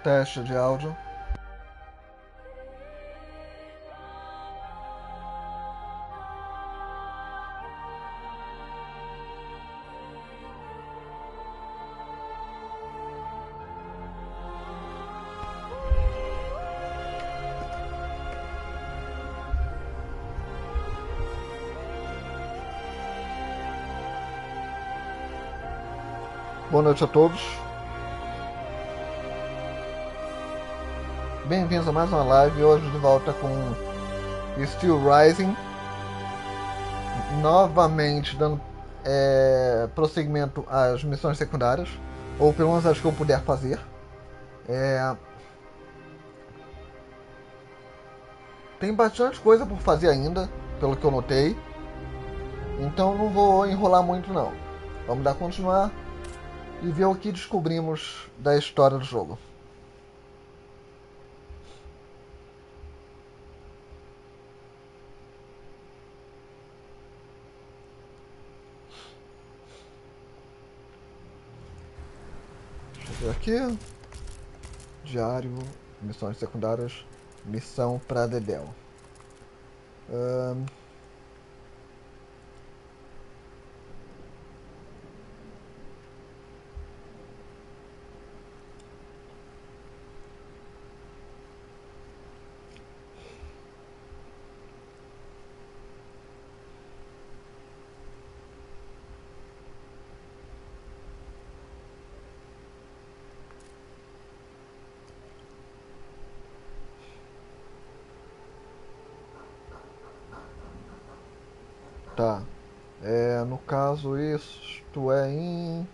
Teste de áudio. Boa noite a todos. Bem-vindos a mais uma live. Hoje de volta com Steelrising. Novamente dando prosseguimento às missões secundárias. Ou pelo menos as que eu puder fazer. Tem bastante coisa por fazer ainda, pelo que eu notei. Então não vou enrolar muito não. Vamos dar continuar e ver o que descobrimos da história do jogo. Deixa eu ver aqui. Diário, missões secundárias, missão para Dedel. Tá. No caso, isto é em...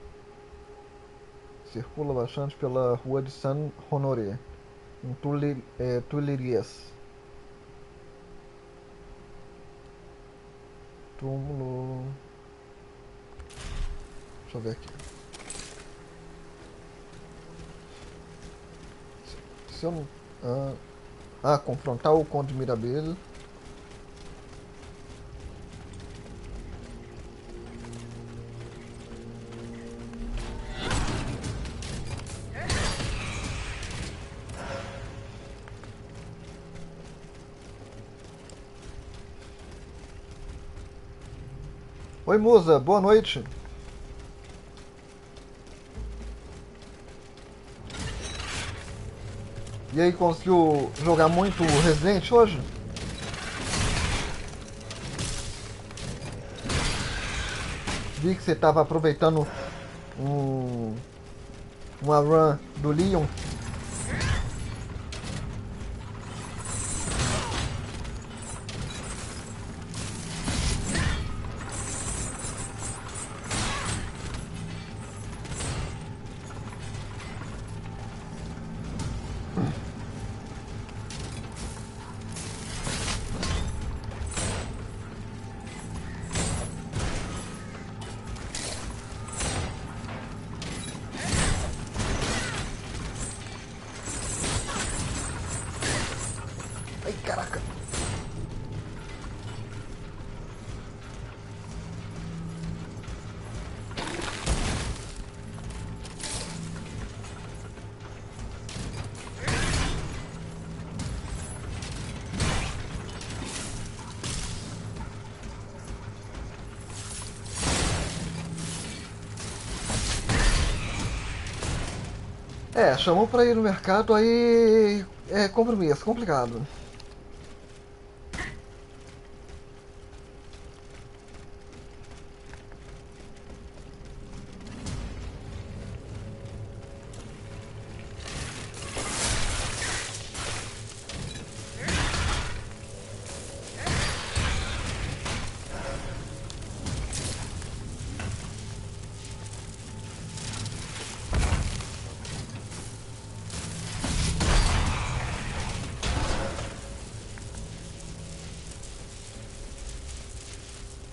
Circula bastante pela rua de San Honoré, em Tuileries. Túmulo... Deixa eu ver aqui. Se eu não... confrontar o Conde Mirabelle. Oi, Musa, boa noite. E aí, conseguiu jogar muito Resident hoje? Vi que você estava aproveitando uma run do Leon. Ai, caraca. Chamou pra ir no mercado, aí é compromisso, complicado.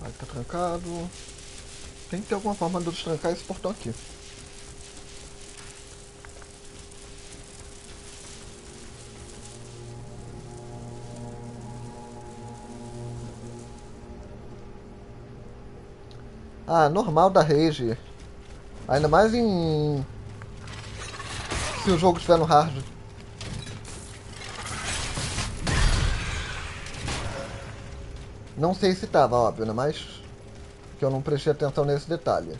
Aí tá trancado. Tem que ter alguma forma de destrancar esse portão aqui. Normal da Rage. Ainda mais em Se o jogo estiver no hard. Não sei se tava, óbvio, né? Mas que eu não prestei atenção nesse detalhe.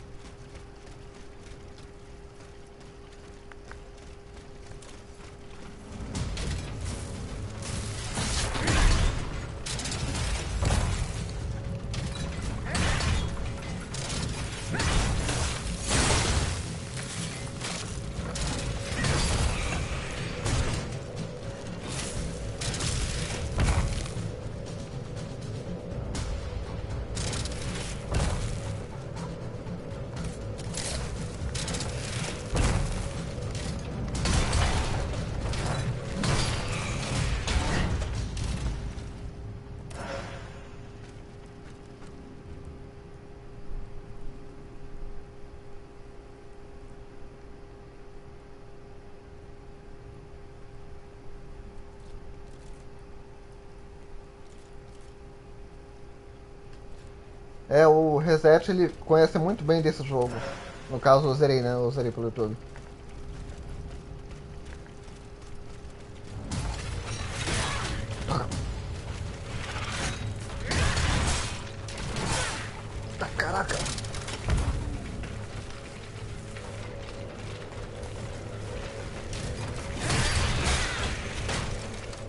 É, o Reset ele conhece muito bem desse jogo. No caso eu zerei, né? Eu zerei pelo YouTube. Tá, caraca!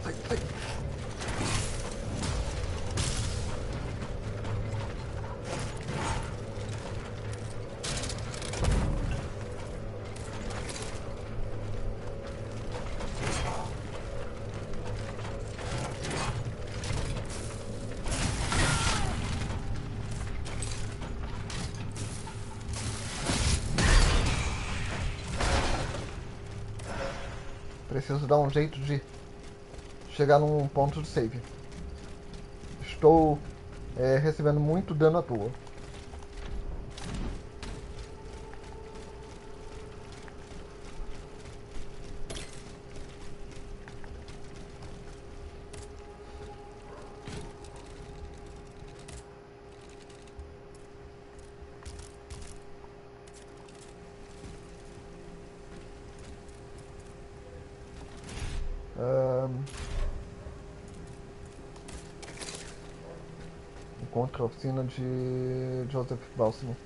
Sai, sai! Preciso dar um jeito de chegar num ponto de save. Estou recebendo muito dano à toa. Encontre a oficina de Joseph Balsamo.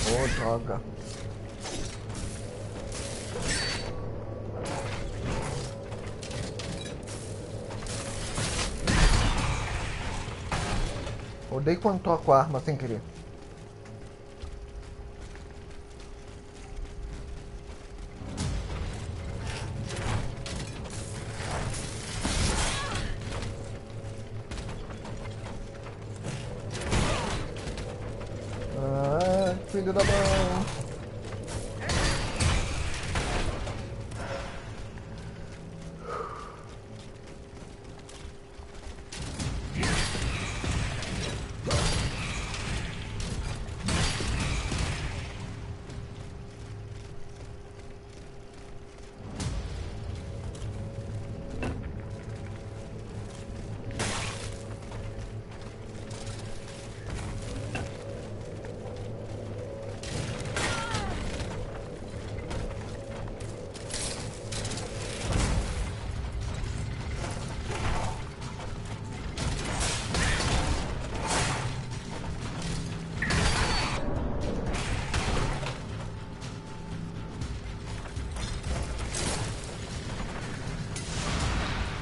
Oh, droga. Odeio quando troco a arma sem querer. Ah, filho da mãe.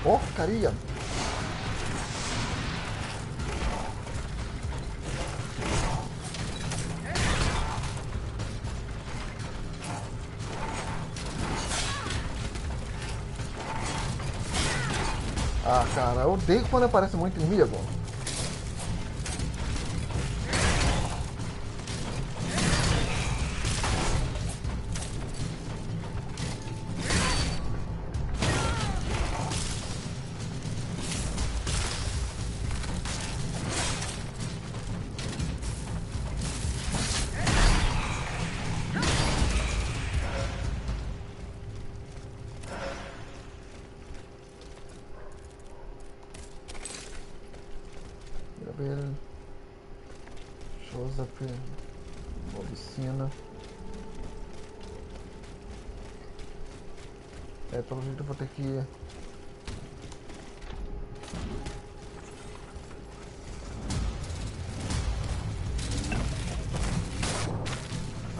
Porcaria! Ah, cara, eu odeio quando aparece muito inimigo. Joseph, oficina. Pelo jeito eu vou ter que...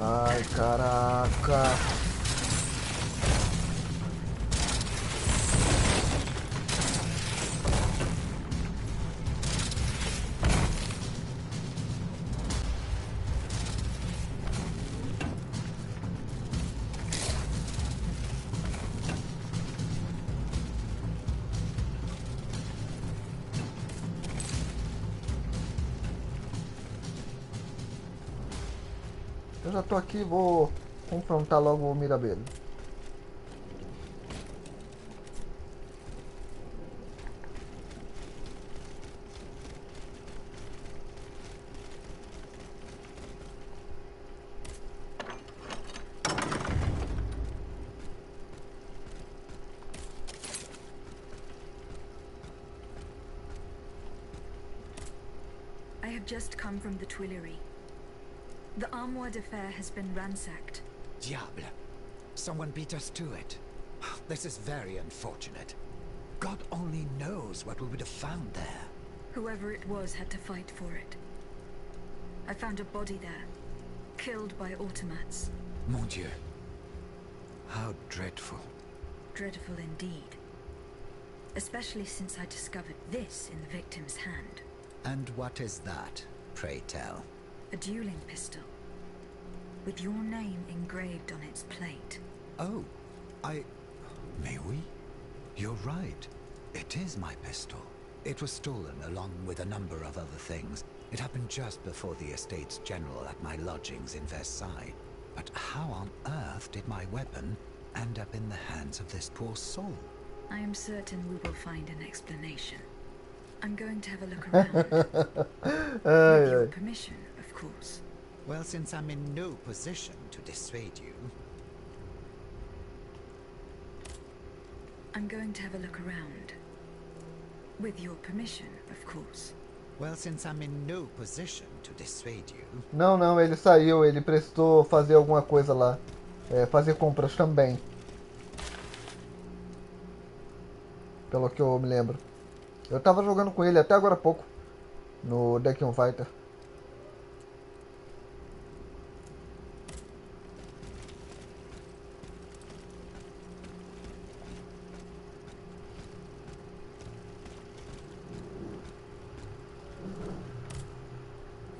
Ai, caraca. Eu já tô aqui, vou confrontar logo o Mirabello. I have just come from the Tuileries. The Armoire de Fer has been ransacked. Diable! Someone beat us to it. This is very unfortunate. God only knows what we would have found there. Whoever it was had to fight for it. I found a body there, killed by automats. Mon Dieu. How dreadful. Dreadful indeed. Especially since I discovered this in the victim's hand. And what is that, pray tell? A dueling pistol, with your name engraved on its plate. Oh, May we? You're right. It is my pistol. It was stolen along with a number of other things. It happened just before the Estates General at my lodgings in Versailles. But how on earth did my weapon end up in the hands of this poor soul? I am certain we will find an explanation. I'm going to have a look around. With your permission, of course. Well, since I'm in no position to dissuade you... I'm going to have a look around. With your permission, of course. Well, since I'm in no position to dissuade you... Não, ele saiu, ele precisou fazer alguma coisa lá. Fazer compras também. Pelo que eu me lembro. Eu tava jogando com ele até agora há pouco. No Deck Fighter.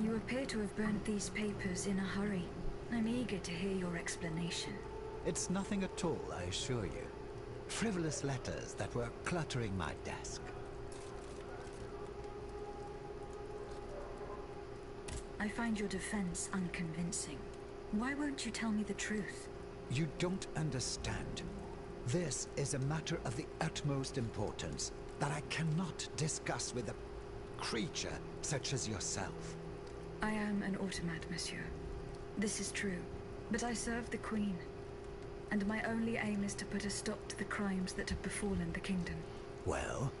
You appear to have burnt these papers in a hurry. I'm eager to hear your explanation. It's nothing at all, I assure you. Frivolous letters that were cluttering my desk. I find your defense unconvincing. Why won't you tell me the truth? You don't understand. This is a matter of the utmost importance that I cannot discuss with a creature such as yourself. I am an automat, monsieur. This is true. But I serve the Queen. And my only aim is to put a stop to the crimes that have befallen the kingdom. Well,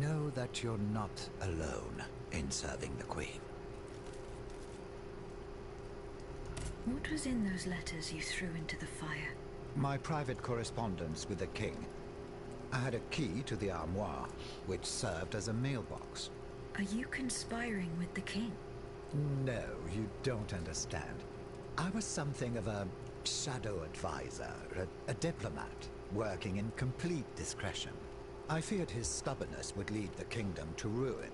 know that you're not alone in serving the Queen. What was in those letters you threw into the fire? My private correspondence with the king. I had a key to the armoire, which served as a mailbox. Are you conspiring with the king? No, you don't understand. I was something of a shadow advisor, a diplomat, working in complete discretion. I feared his stubbornness would lead the kingdom to ruin,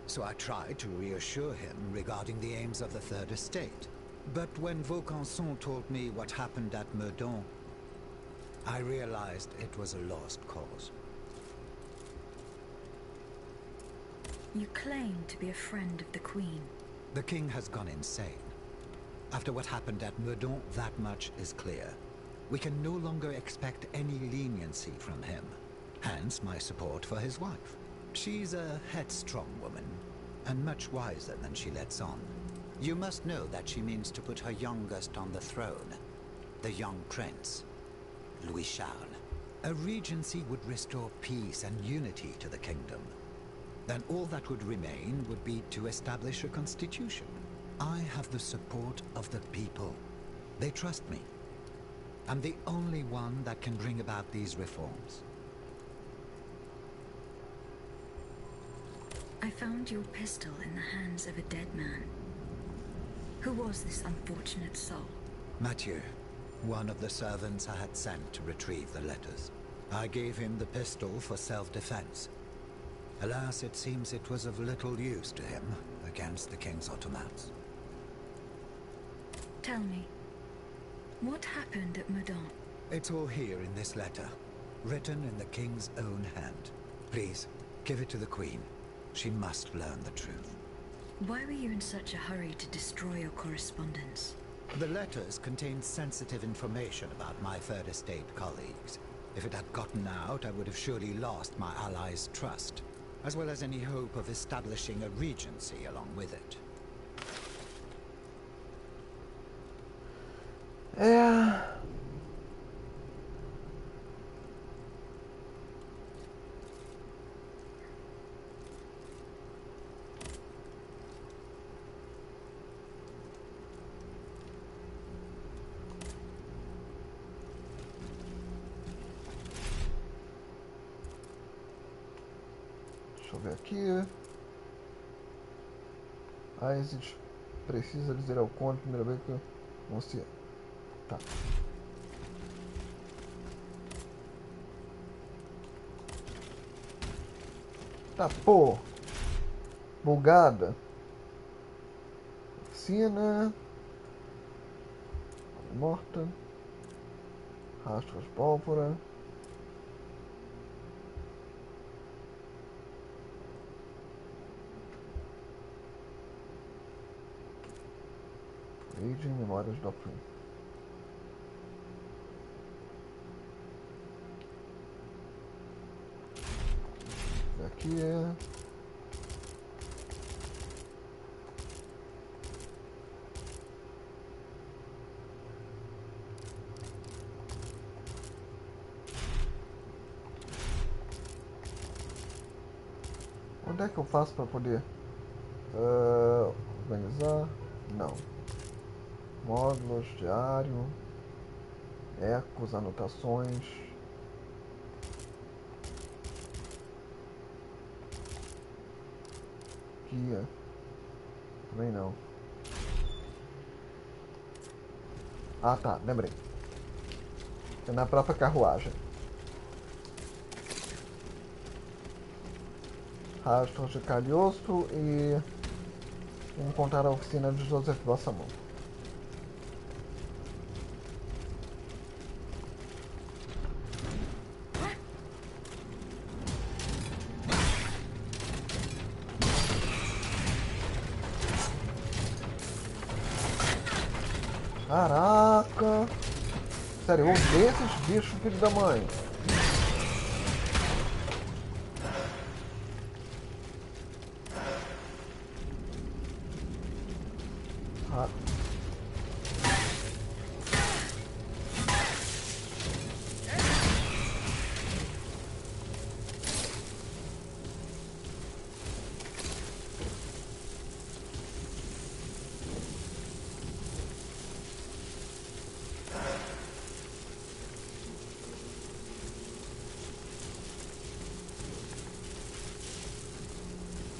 so I tried to reassure him regarding the aims of the Third Estate. But when Vaucanson told me what happened at Meudon, I realized it was a lost cause. You claim to be a friend of the Queen. The king has gone insane. After what happened at Meudon, that much is clear. We can no longer expect any leniency from him. Hence my support for his wife. She's a headstrong woman, and much wiser than she lets on. You must know that she means to put her youngest on the throne. The young prince, Louis Charles. A regency would restore peace and unity to the kingdom. Then all that would remain would be to establish a constitution. I have the support of the people. They trust me. I'm the only one that can bring about these reforms. I found your pistol in the hands of a dead man. Who was this unfortunate soul? Mathieu, one of the servants I had sent to retrieve the letters. I gave him the pistol for self-defense. Alas, it seems it was of little use to him against the king's automats. Tell me, what happened at Meudon? It's all here in this letter, written in the king's own hand. Please, give it to the queen. She must learn the truth. Why were you in such a hurry to destroy your correspondence? The letters contained sensitive information about my Third Estate colleagues. If it had gotten out, I would have surely lost my allies' trust, as well as any hope of establishing a regency along with it. É... Deixa eu ver aqui. A Isis precisa dizer ao conde primeira vez que não se... Tá. Tá, pô. Bugada. Oficina. Morta. Rastros pólvora. Aging Memórias do Fim. Aqui é... Onde é que eu faço para poder organizar? Não. Módulos, diário, ecos, anotações. Guia. Também não. Ah tá, lembrei. É na própria carruagem. Rastros de Calhosto e encontrar a oficina de Joseph Bassamon. Caraca! Sério, eu odeio esses bichos, filho da mãe. Ah.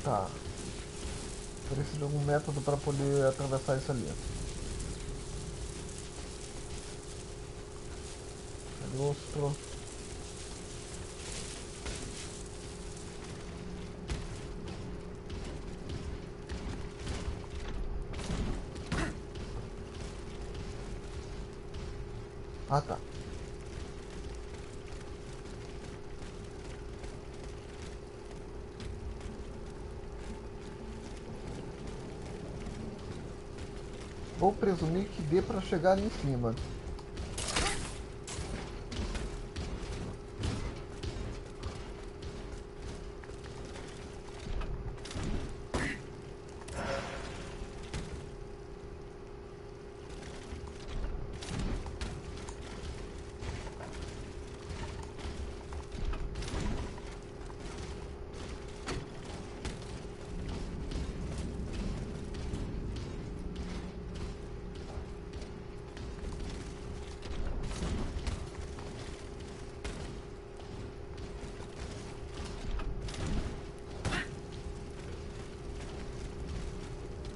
Tá. Preciso de algum método para poder atravessar isso ali. Calostro. Ah, tá. Vou presumir que dê para chegar ali em cima.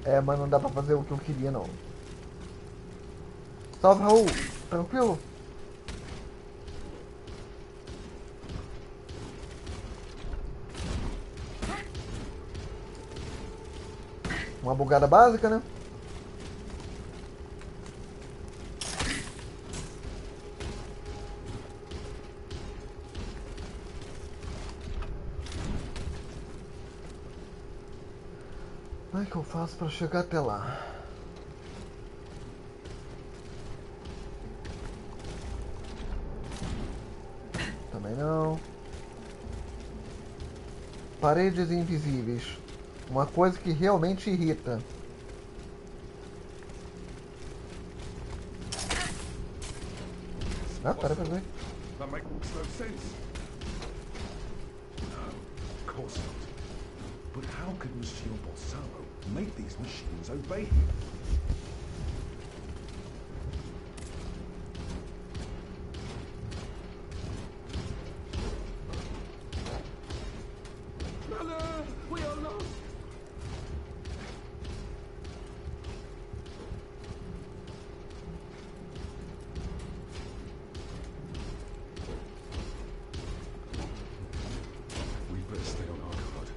É, mas não dá pra fazer o que eu queria, não. Salve, Raul. Tranquilo? Uma bugada básica, né? Como é que eu faço pra chegar até lá? Também não. Paredes invisíveis. Uma coisa que realmente irrita. Ah, pera. That makes no sense. No, of course not. But how could Monsieur Bolsaro make these machines obey him? No, we are lost. We better stay on our guard.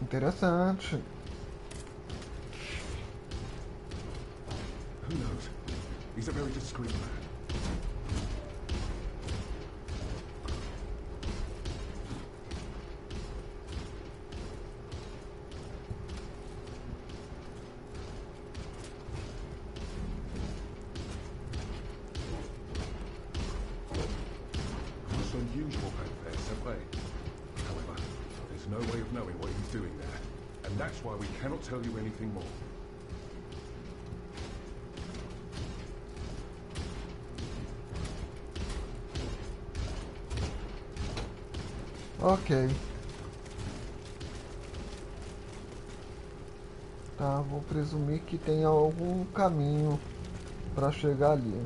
Interessante. Who knows? He's a very discreet man. Most unusual fanfare, Subway. However, there's no way of knowing what he's doing there. And that's why we cannot tell you anything more. Ok. Tá, vou presumir que tem algum caminho para chegar ali.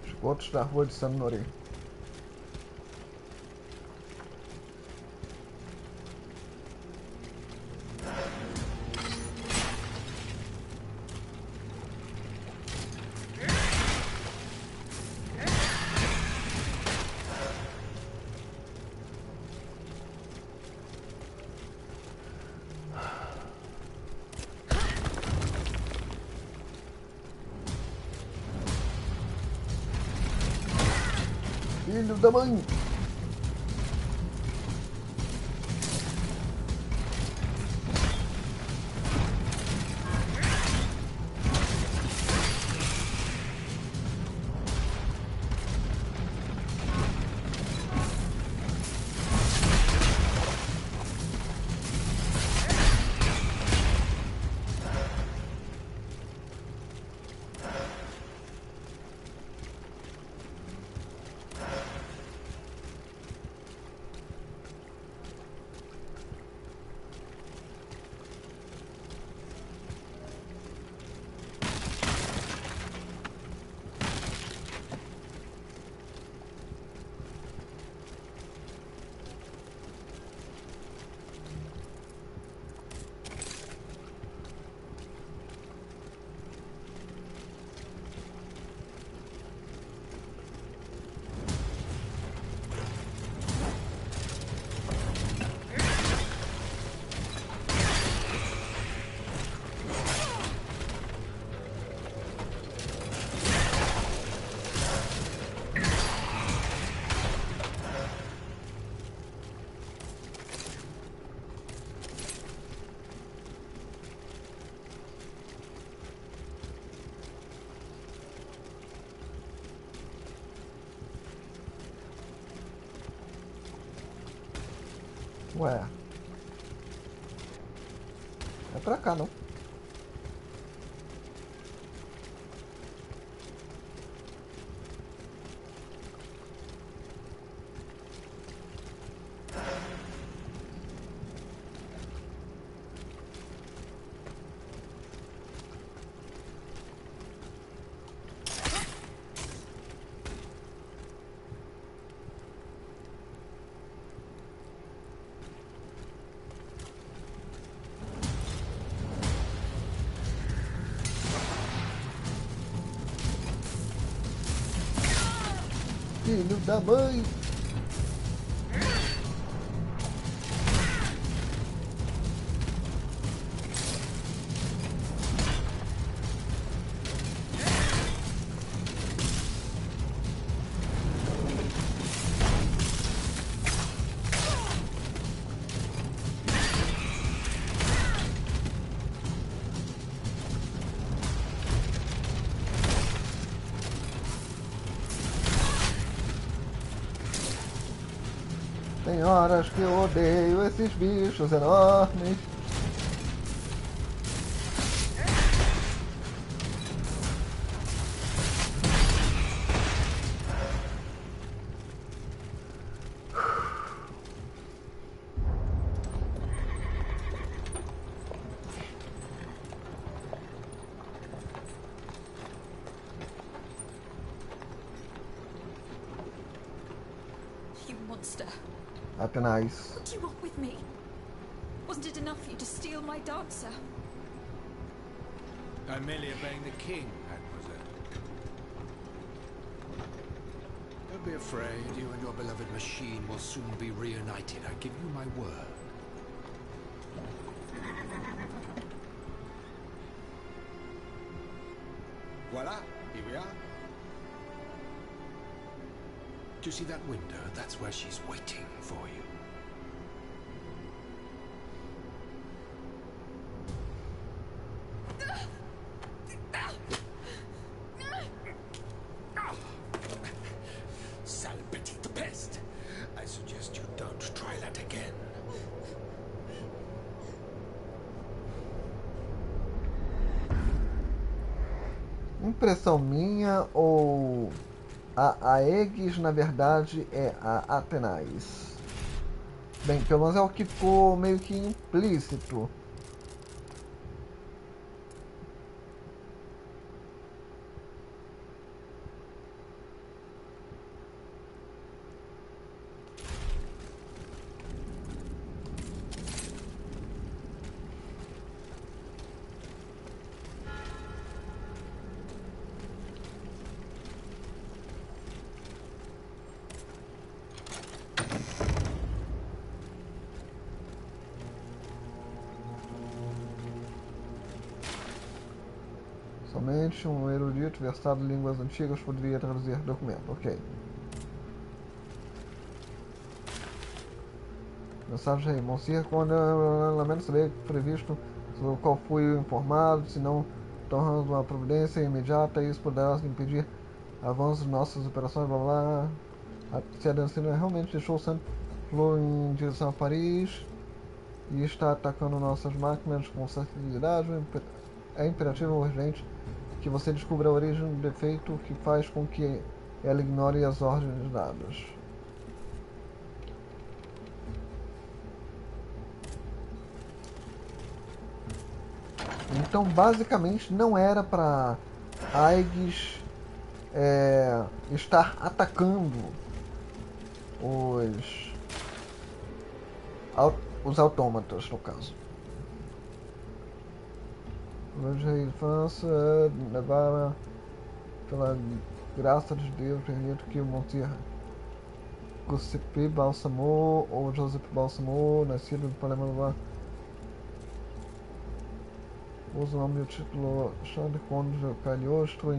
Esgotos da rua de San Noré. Filho da mãe! Ué. É pra cá, não? Filho da mãe! Tem horas que eu odeio esses bichos enormes. You monster. Atenais. What do you want with me? Wasn't it enough for you to steal my dancer? I'm merely obeying the king, mademoiselle. Don't be afraid. You and your beloved machine will soon be reunited. I give you my word. Voila, here we are. Do you see that window? That's where she's waiting for you. Sale petite peste. I suggest you don't try that again. Impressão minha ou a Aegis na verdade é a Atenais? Bem, pelo menos é o que ficou meio que implícito. Somente um erudito versado em línguas antigas poderia traduzir documento. Ok. Mensagem aí. Monsieur, quando lamento saber que previsto, sobre o qual fui informado, se não tornando uma providência imediata, isso poderá impedir avanços de nossas operações, blá blá. Se a Dancina realmente deixou o centro em direção a Paris e está atacando nossas máquinas com facilidade, é imperativo urgente que você descubra a origem do defeito que faz com que ela ignore as ordens dadas. Então, basicamente, não era para Aegis estar atacando os autômatas, no caso. Hoje a infância levara, pela graça de Deus, permito que o Monsieur Giuseppe Balsamo ou Joseph Balsamo, nascido em Palermo, usa o nome e o título Alexandre Conde de Cagliostro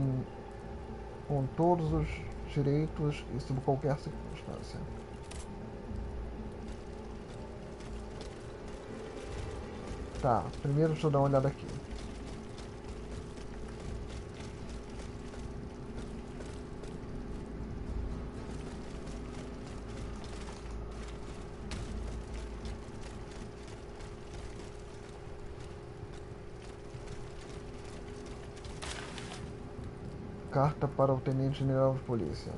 com todos os direitos e sob qualquer circunstância. Tá, primeiro deixa eu dar uma olhada aqui. Carta para o Tenente-General de Polícia.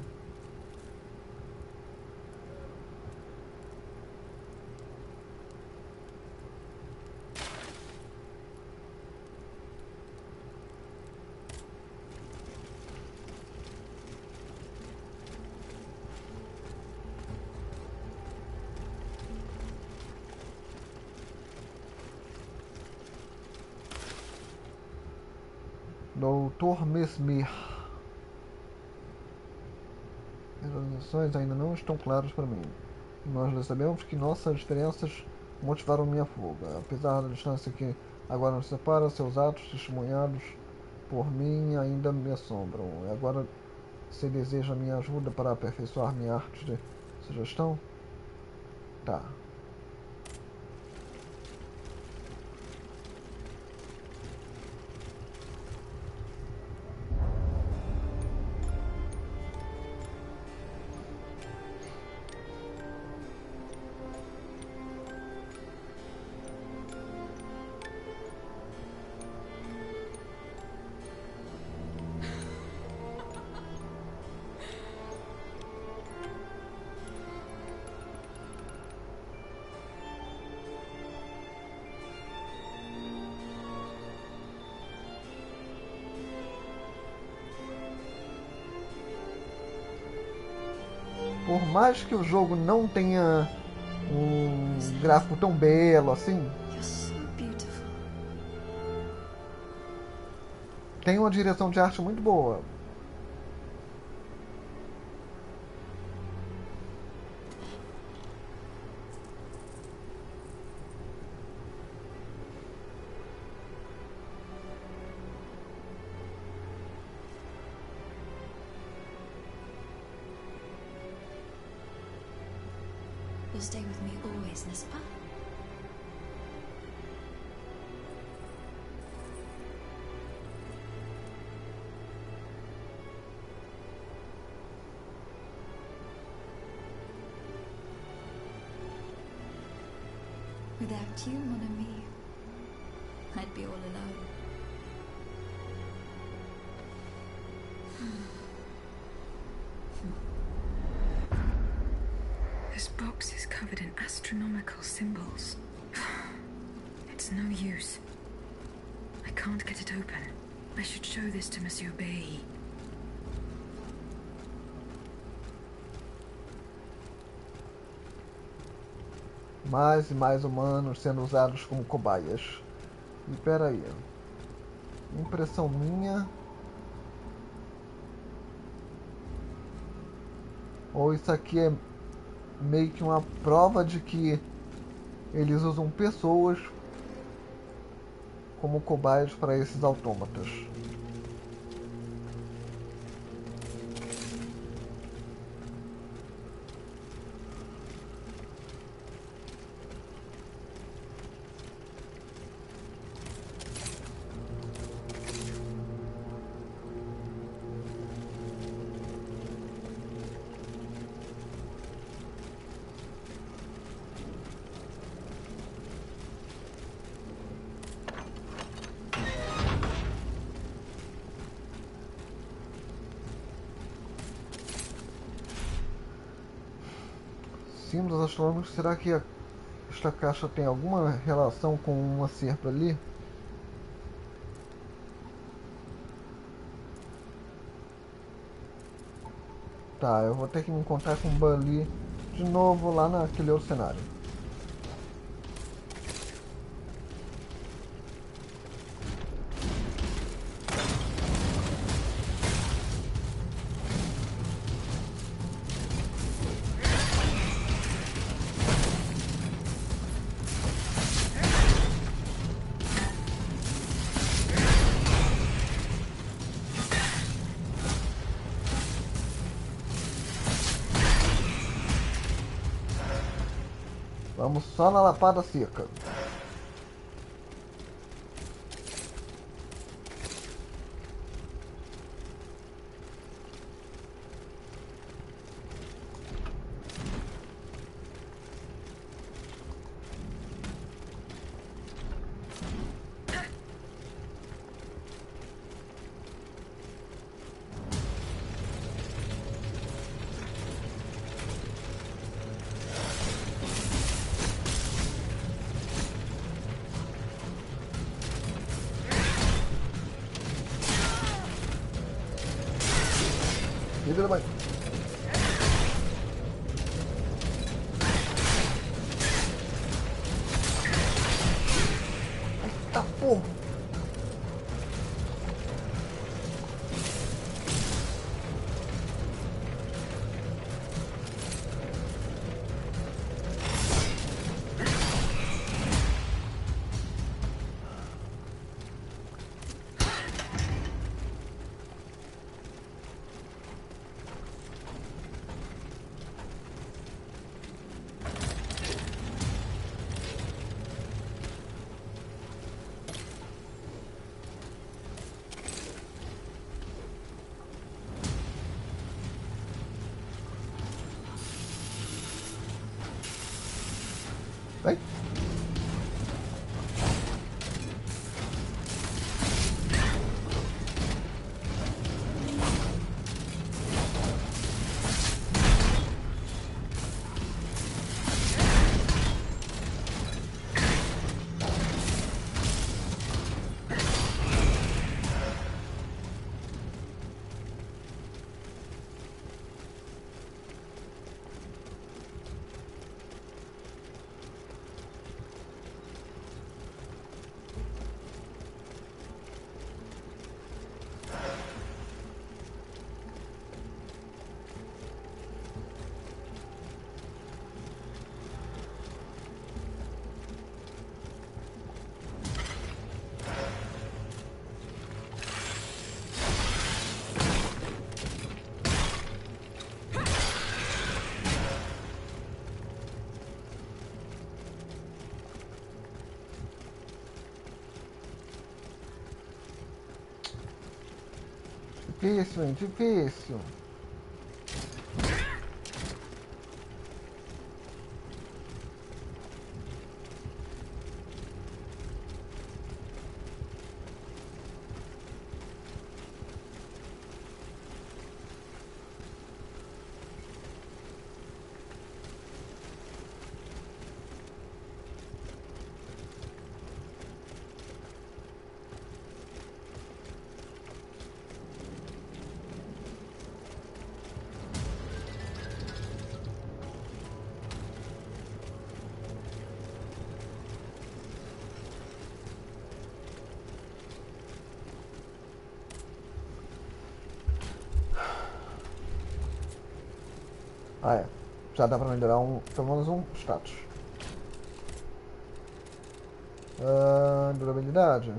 Doutor Mesmer. As lições ainda não estão claras para mim. Nós já sabemos que nossas diferenças motivaram minha fuga. Apesar da distância que agora nos separa, seus atos testemunhados por mim ainda me assombram. E agora, você deseja minha ajuda para aperfeiçoar minha arte de sugestão? Tá. Por mais que o jogo não tenha um gráfico tão belo assim, You're so beautiful. tem uma direção de arte muito boa. You'll stay with me always, n'est-ce pas? Without you, mon ami, I'd be all alone. This box is covered in astronomical symbols. It's no use. I can't get it open. I should show this to Monsieur Bay. Mais e mais humanos sendo usados como cobaias. E peraí. Impressão minha. Ou isso aqui é meio que uma prova de que eles usam pessoas como cobaias para esses autômatas. Símbolos astronômicos, será que esta caixa tem alguma relação com um acerto ali? Tá, eu vou ter que me encontrar com o Bully de novo lá naquele outro cenário. Vamos só na lapada seca. Filho da mãe. Eita porra. Vem. Difícil, hein? Difícil. Ah, é. Já dá pra melhorar pelo menos um status. Durabilidade.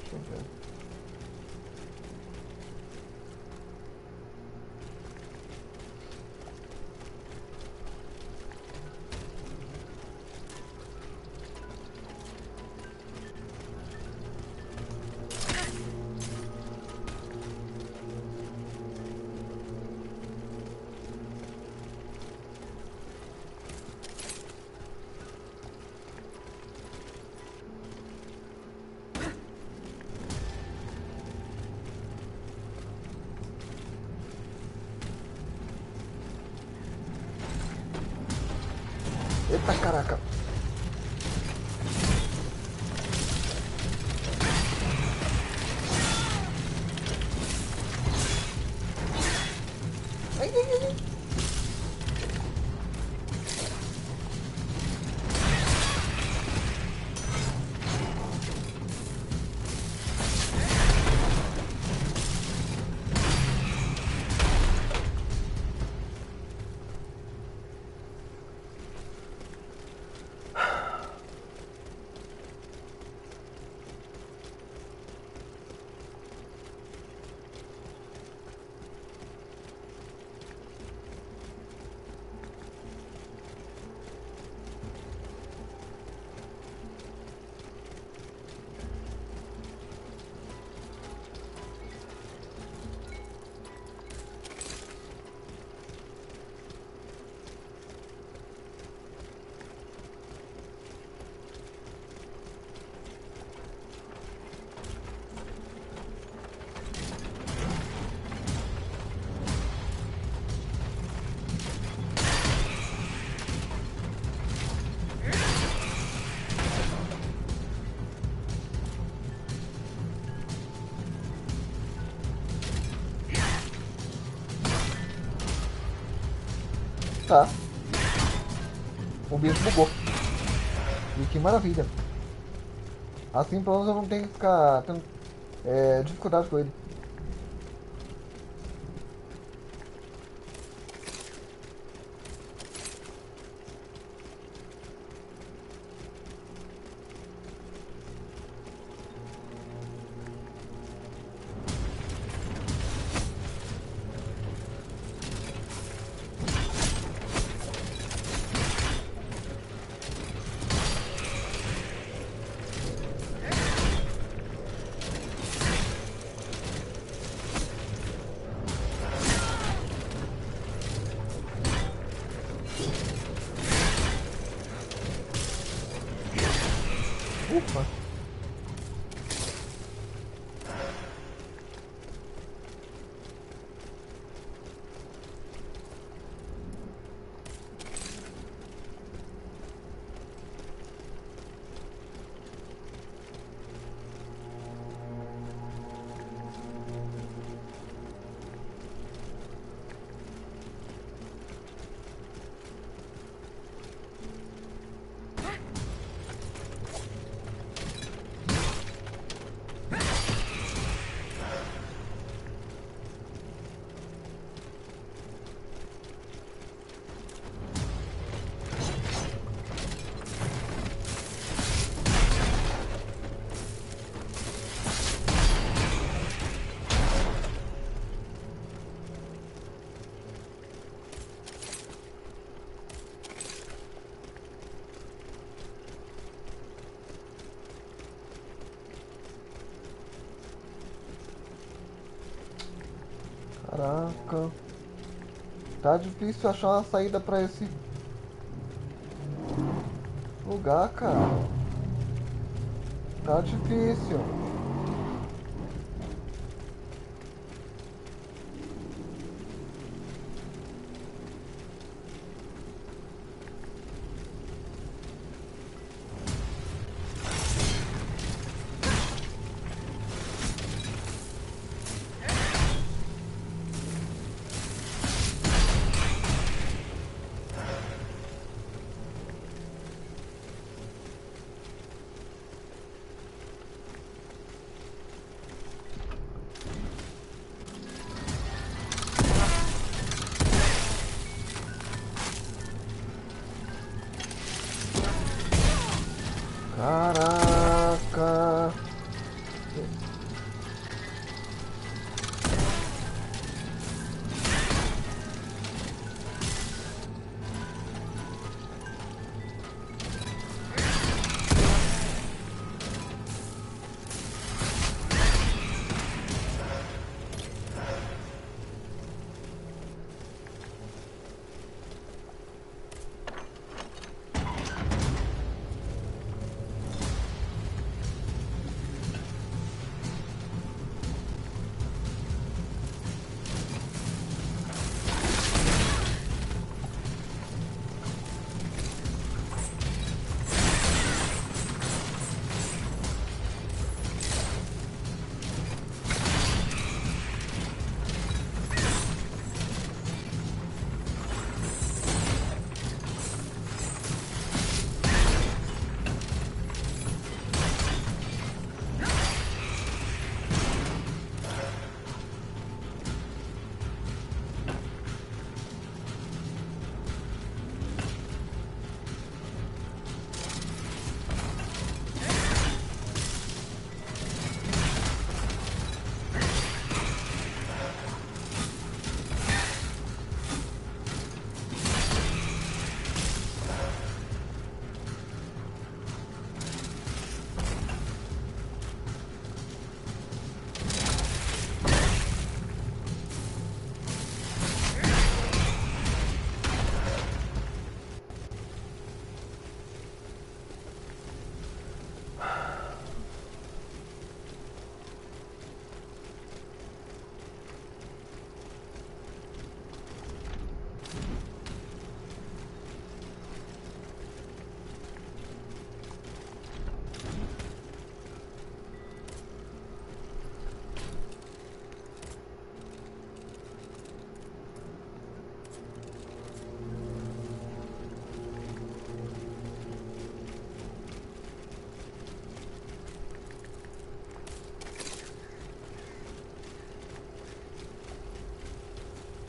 Deixa eu ver. Eita caraca. Ai, ai, ai. Tá. O bicho bugou. E que maravilha. Assim pelo menos eu não tenho que ficar tendo dificuldade com ele. Ufa. Caraca. Tá difícil achar uma saída pra esse lugar, cara. Tá difícil.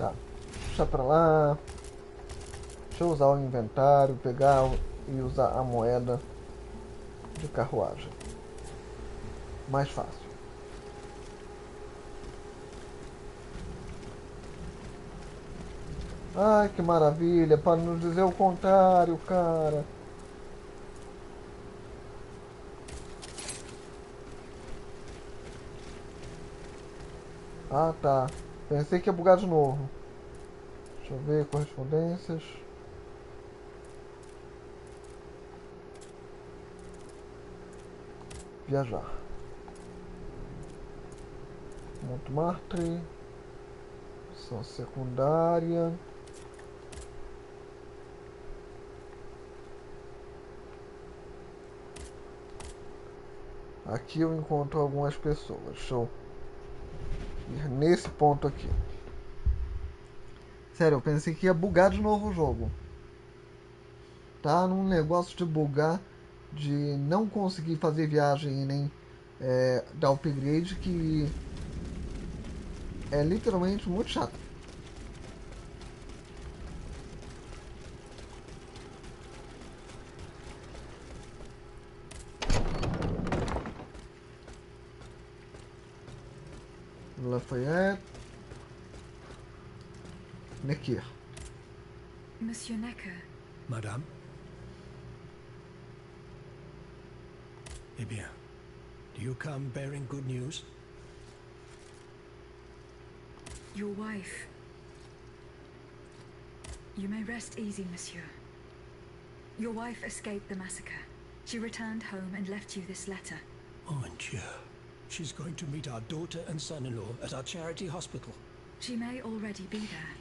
Tá. Deixa pra lá. Deixa eu usar o inventário, pegar e usar a moeda de carruagem. Mais fácil. Ai, que maravilha, para não dizer o contrário, cara. Ah, tá. Pensei que ia bugar de novo. Deixa eu ver, correspondências. Viajar. Montmartre. Missão secundária. Aqui eu encontro algumas pessoas. Deixa eu ir nesse ponto aqui. Sério, eu pensei que ia bugar de novo o jogo. Tá num negócio de bugar, de não conseguir fazer viagem e nem dar upgrade, que é literalmente muito chato. Lafayette. Necker. Monsieur Necker. Madame? Eh bien, do you come bearing good news? Your wife. You may rest easy, monsieur. Your wife escaped the massacre. She returned home and left you this letter. Oh, mon Dieu. She's going to meet our daughter and son-in-law at our charity hospital. She may already be there.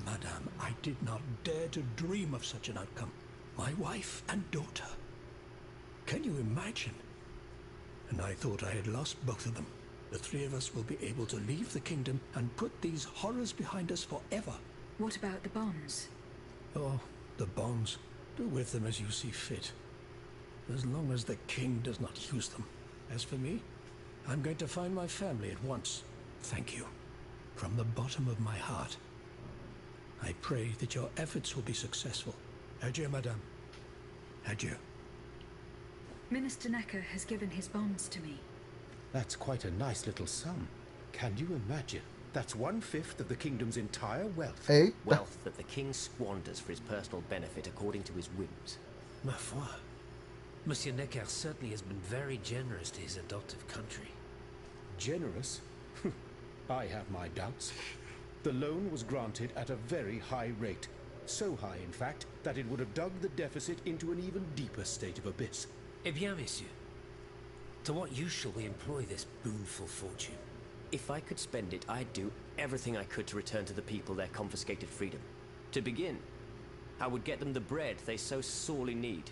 Madame, I did not dare to dream of such an outcome. My wife and daughter. Can you imagine? And I thought I had lost both of them. The three of us will be able to leave the kingdom and put these horrors behind us forever. What about the bonds? Oh, the bonds. Do with them as you see fit. As long as the king does not use them. As for me, I'm going to find my family at once. Thank you. From the bottom of my heart. I pray that your efforts will be successful. Adieu, madame. Adieu. Minister Necker has given his bonds to me. That's quite a nice little sum. Can you imagine? That's 1/5 of the kingdom's entire wealth. Hey. Wealth that the king squanders for his personal benefit according to his whims. Ma foi. Monsieur Necker certainly has been very generous to his adoptive country. Generous? I have my doubts. The loan was granted at a very high rate. So high, in fact, that it would have dug the deficit into an even deeper state of abyss. Eh bien, messieurs. To what use shall we employ this boonful fortune? If I could spend it, I'd do everything I could to return to the people their confiscated freedom. To begin, I would get them the bread they so sorely need.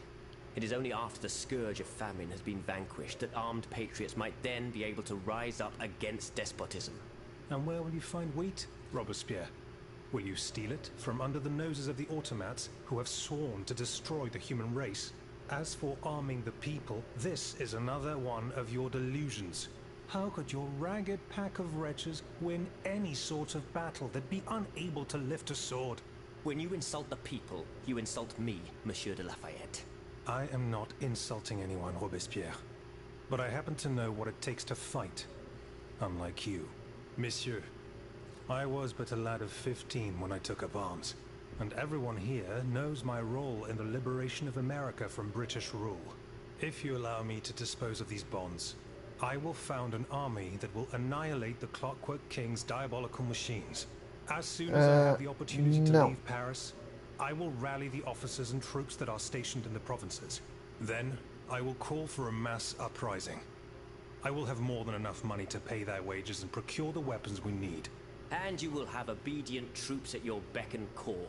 It is only after the scourge of famine has been vanquished that armed patriots might then be able to rise up against despotism. And where will you find wheat, Robespierre? Will you steal it from under the noses of the automats who have sworn to destroy the human race? As for arming the people, this is another one of your delusions. How could your ragged pack of wretches win any sort of battle that be unable to lift a sword? When you insult the people, you insult me, Monsieur de Lafayette. I am not insulting anyone, Robespierre. But I happen to know what it takes to fight. Unlike you. Monsieur, I was but a lad of 15 when I took up arms. And everyone here knows my role in the liberation of America from British rule. If you allow me to dispose of these bonds, I will found an army that will annihilate the Clockwork King's diabolical machines. As soon as I have the opportunity to leave Paris, I will rally the officers and troops that are stationed in the provinces. Then, I will call for a mass uprising. I will have more than enough money to pay their wages and procure the weapons we need. And you will have obedient troops at your beck and call,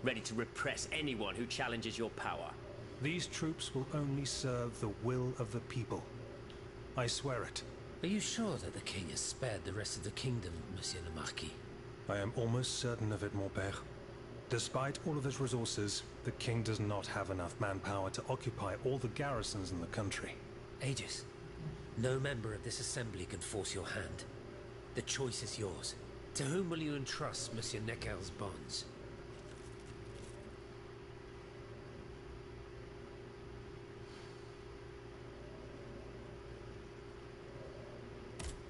ready to repress anyone who challenges your power. These troops will only serve the will of the people. I swear it. Are you sure that the king has spared the rest of the kingdom, Monsieur le Marquis? I am almost certain of it, mon père. Despite all of his resources, the king does not have enough manpower to occupy all the garrisons in the country. Aegis, no member of this assembly can force your hand. The choice is yours. To whom will you entrust Monsieur Necker's bonds?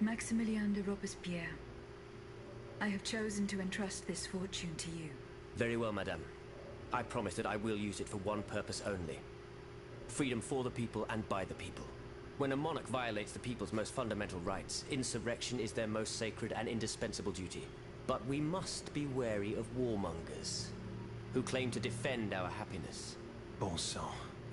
Maximilien de Robespierre. I have chosen to entrust this fortune to you. Very well, madame. I promise that I will use it for one purpose only. Freedom for the people and by the people. When a monarch violates the people's most fundamental rights, insurrection is their most sacred and indispensable duty. But we must be wary of warmongers, who claim to defend our happiness. Bon sang,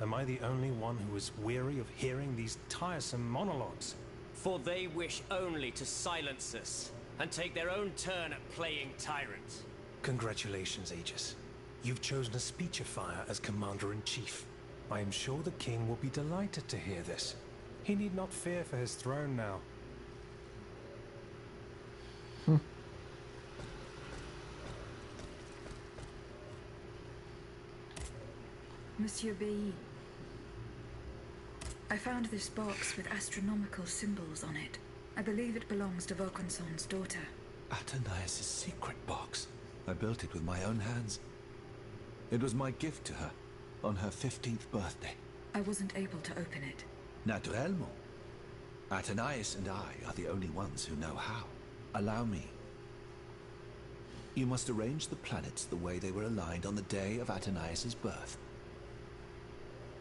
am I the only one who is weary of hearing these tiresome monologues? For they wish only to silence us, and take their own turn at playing tyrant. Congratulations, Aegis. You've chosen a speechifier as Commander-in-Chief. I am sure the king will be delighted to hear this. He need not fear for his throne now. Monsieur Bay, I found this box with astronomical symbols on it. I believe it belongs to Vaucanson's daughter. Athenais' secret box. I built it with my own hands. It was my gift to her on her 15th birthday. I wasn't able to open it. Naturellement. Athenais and I are the only ones who know how. Allow me. You must arrange the planets the way they were aligned on the day of Athenais' birth.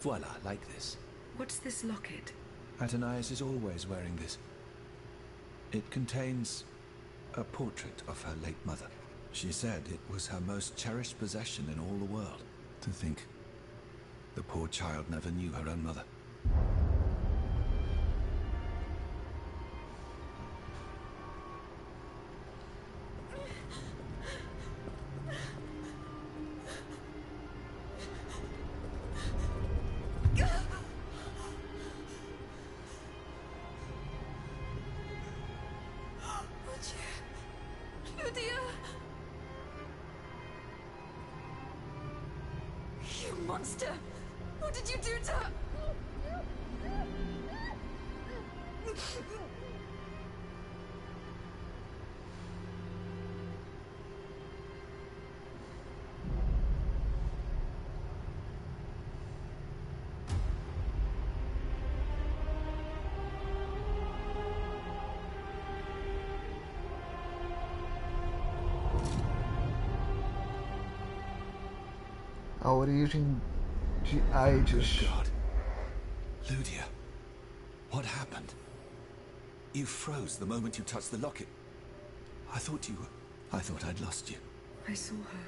Voila, like this. What's this locket? Athenais is always wearing this. It contains a portrait of her late mother. She said it was her most cherished possession in all the world. To think, the poor child never knew her own mother. Monster! What did you do to her? A origem de Aegis. Good God. Ludia, what happened? You froze the moment you touched the locket. I thought I'd lost you. I saw her.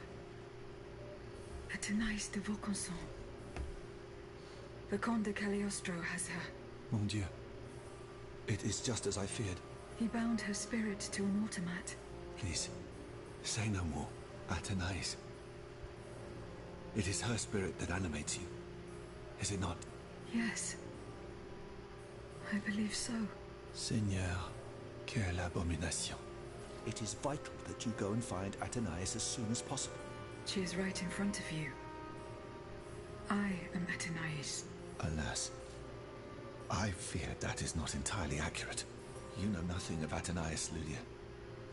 Athenais de Vaucanson. The Comte de Cagliostro has her. Mon Dieu. It is just as I feared. He bound her spirit to an automat. Please, say no more. Athenais. It is her spirit that animates you, is it not? Yes. I believe so. Seigneur, quelle abomination. It is vital that you go and find Athenais as soon as possible. She is right in front of you. I am Athenais. Alas, I fear that is not entirely accurate. You know nothing of Athenais, Ludia.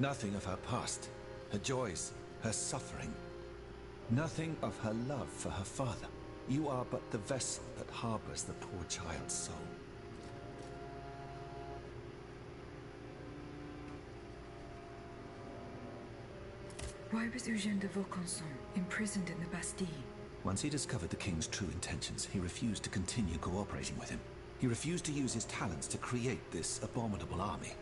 Nothing of her past, her joys, her suffering. Nothing of her love for her father. You are but the vessel that harbors the poor child's soul. Why was Eugène de Vaucanson imprisoned in the Bastille? Once he discovered the king's true intentions, he refused to continue cooperating with him. He refused to use his talents to create this abominable army.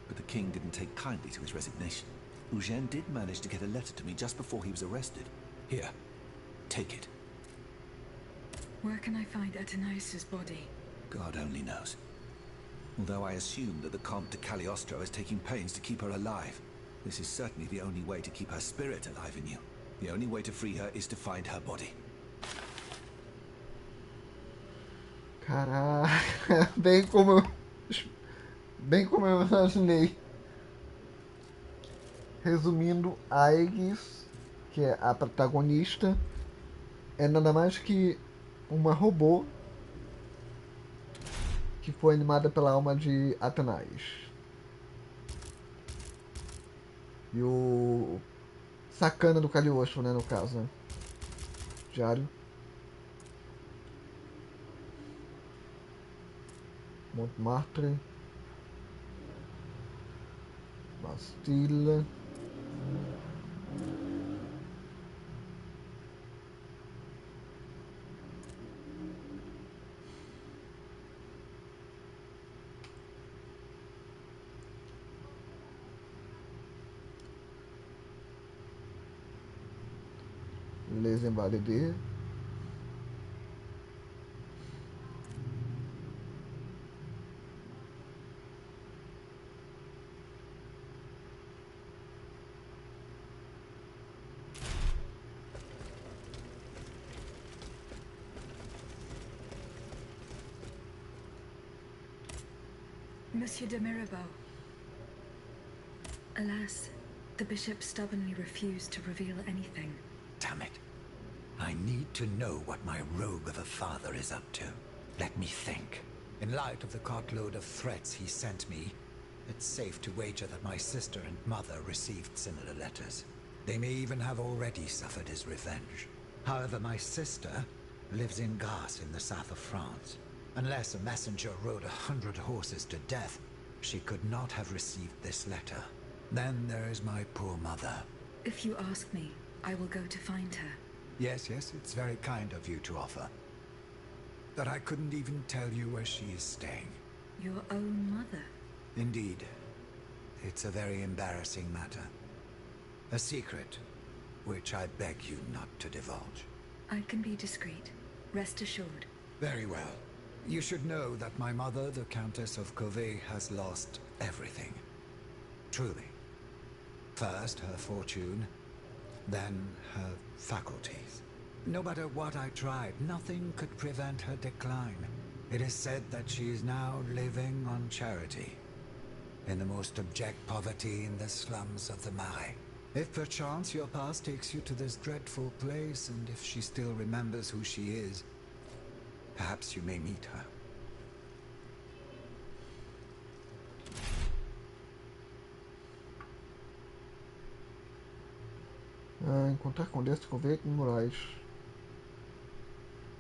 But the king didn't take kindly to his resignation. Eugène did manage to get a letter to me just before he was arrested. Here, take it. Where can I find Athenais' body? God only knows. Although I assume that the Comte de Cagliostro is taking pains to keep her alive, this is certainly the only way to keep her spirit alive in you. The only way to free her is to find her body. Caraca, bem como eu imaginei. Resumindo, Aegis, que é a protagonista, é nada mais que uma robô que foi animada pela alma de Athenais. E o sacana do Caliocho, né, no caso, né? Diário. Montmartre. Bastille. Les Invalides. Monsieur de Mirabeau. Alas, the bishop stubbornly refused to reveal anything. Damn it. I need to know what my rogue of a father is up to. Let me think. In light of the cartload of threats he sent me, it's safe to wager that my sister and mother received similar letters. They may even have already suffered his revenge. However, my sister lives in Garce in the south of France. Unless a messenger rode 100 horses to death, she could not have received this letter. Then there is my poor mother. If you ask me, I will go to find her. Yes, it's very kind of you to offer. But I couldn't even tell you where she is staying. Your own mother? Indeed. It's a very embarrassing matter. A secret, which I beg you not to divulge. I can be discreet. Rest assured. Very well. You should know that my mother, the Countess of Covey, has lost everything. Truly. First her fortune, then her faculties. No matter what I tried, nothing could prevent her decline. It is said that she is now living on charity, in the most abject poverty in the slums of the Marais. If perchance your past takes you to this dreadful place, and if she still remembers who she is, perhaps you may meet her. Encontrar Condessa de Covey com Moraes.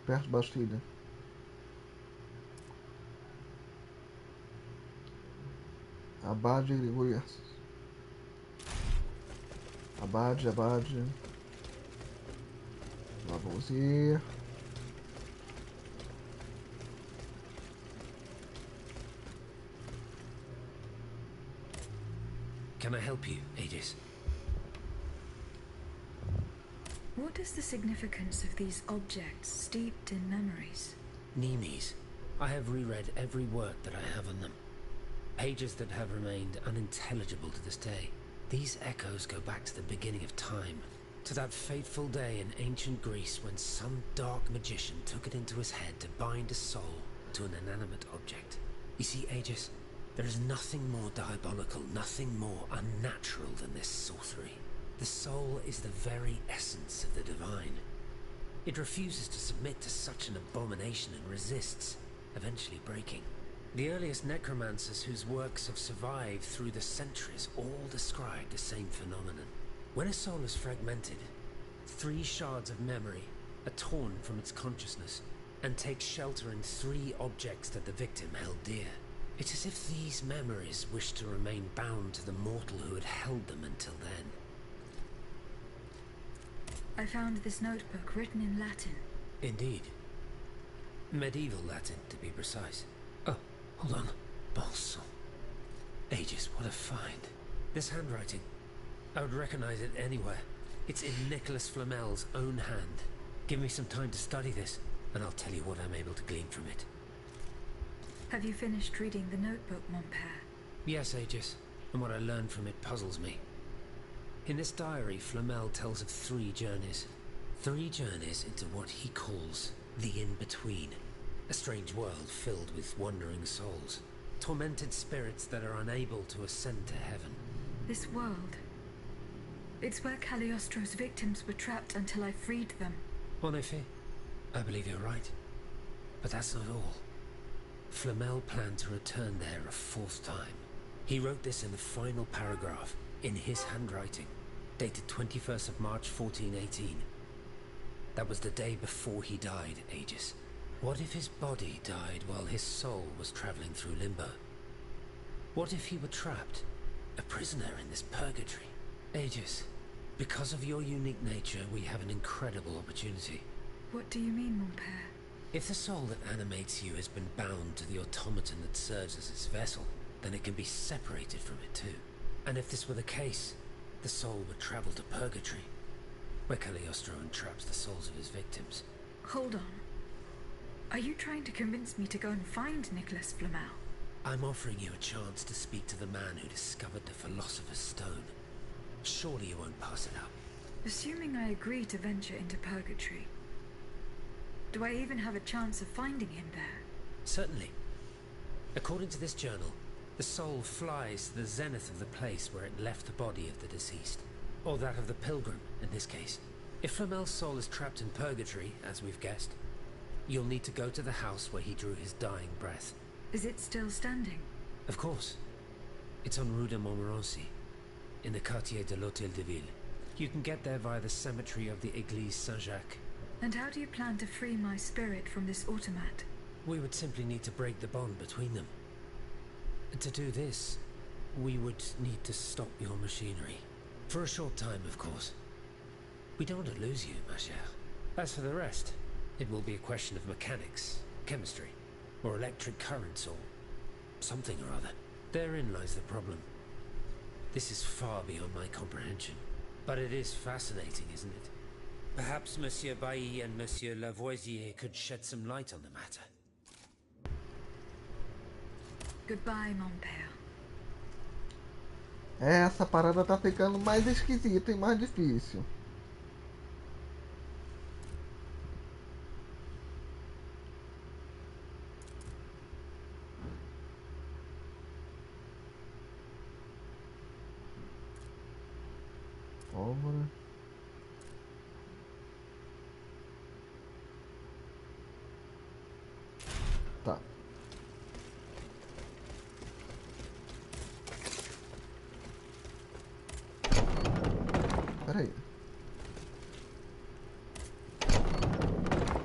Perto de Bastille. Abade Gregorias. Abade. Lavoisier. Can I help you, Aegis? What is the significance of these objects steeped in memories? Nemes. I have reread every work that I have on them. Pages that have remained unintelligible to this day. These echoes go back to the beginning of time, to that fateful day in ancient Greece when some dark magician took it into his head to bind a soul to an inanimate object. You see, Aegis, there is nothing more diabolical, nothing more unnatural than this sorcery. The soul is the very essence of the divine. It refuses to submit to such an abomination and resists, eventually breaking. The earliest necromancers whose works have survived through the centuries all describe the same phenomenon. When a soul is fragmented, 3 shards of memory are torn from its consciousness and take shelter in 3 objects that the victim held dear. It's as if these memories wished to remain bound to the mortal who had held them until then. I found this notebook written in Latin. Indeed. Medieval Latin, to be precise. Oh, hold on. Balsam. Aegis, what a find. This handwriting. I would recognize it anywhere. It's in Nicholas Flamel's own hand. Give me some time to study this, and I'll tell you what I'm able to glean from it. Have you finished reading the notebook, mon père? Yes, Aegis, and what I learned from it puzzles me. In this diary, Flamel tells of 3 journeys. 3 journeys into what he calls the in-between. A strange world filled with wandering souls. Tormented spirits that are unable to ascend to heaven. This world. It's where Cagliostro's victims were trapped until I freed them. En effet, I believe you're right. But that's not all. Flamel planned to return there a 4th time. He wrote this in the final paragraph, in his handwriting, dated 21st of March 1418. That was the day before he died, Aegis. What if his body died while his soul was traveling through limbo? What if he were trapped, a prisoner in this purgatory? Aegis, because of your unique nature, we have an incredible opportunity. What do you mean, mon père? If the soul that animates you has been bound to the automaton that serves as its vessel, then it can be separated from it too. And if this were the case, the soul would travel to purgatory, where Cagliostro entraps the souls of his victims. Hold on. Are you trying to convince me to go and find Nicholas Flamel? I'm offering you a chance to speak to the man who discovered the Philosopher's Stone. Surely you won't pass it up. Assuming I agree to venture into purgatory, do I even have a chance of finding him there? Certainly. According to this journal, the soul flies to the zenith of the place where it left the body of the deceased. Or that of the pilgrim, in this case. If Flamel's soul is trapped in purgatory, as we've guessed, you'll need to go to the house where he drew his dying breath. Is it still standing? Of course. It's on Rue de Montmorency, in the Quartier de l'Hôtel de Ville. You can get there via the cemetery of the Église Saint-Jacques. And how do you plan to free my spirit from this automat? We would simply need to break the bond between them. To do this, we would need to stop your machinery. For a short time, of course. We don't want to lose you, ma chère. As for the rest, it will be a question of mechanics, chemistry, or electric currents, or something or other. Therein lies the problem. This is far beyond my comprehension. But it is fascinating, isn't it? Perhaps Monsieur Bailly and Monsieur Lavoisier could shed some light on the matter. Goodbye, mon père. Essa parada tá ficando mais esquisita e mais difícil. Pólvora. Tá. Peraí.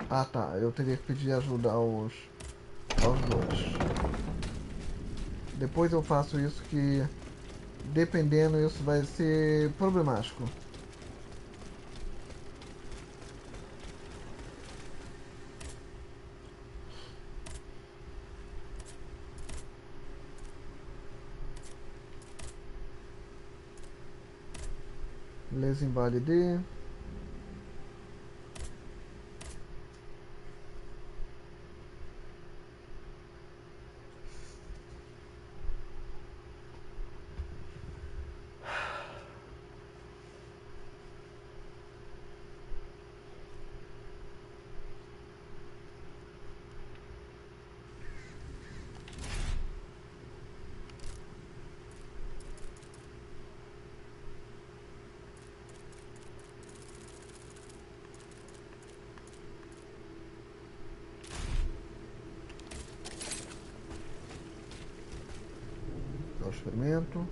Ah tá, eu teria que pedir ajuda aos dois. Depois eu faço isso que, dependendo, isso vai ser problemático. Beleza, invalidei. Experimento.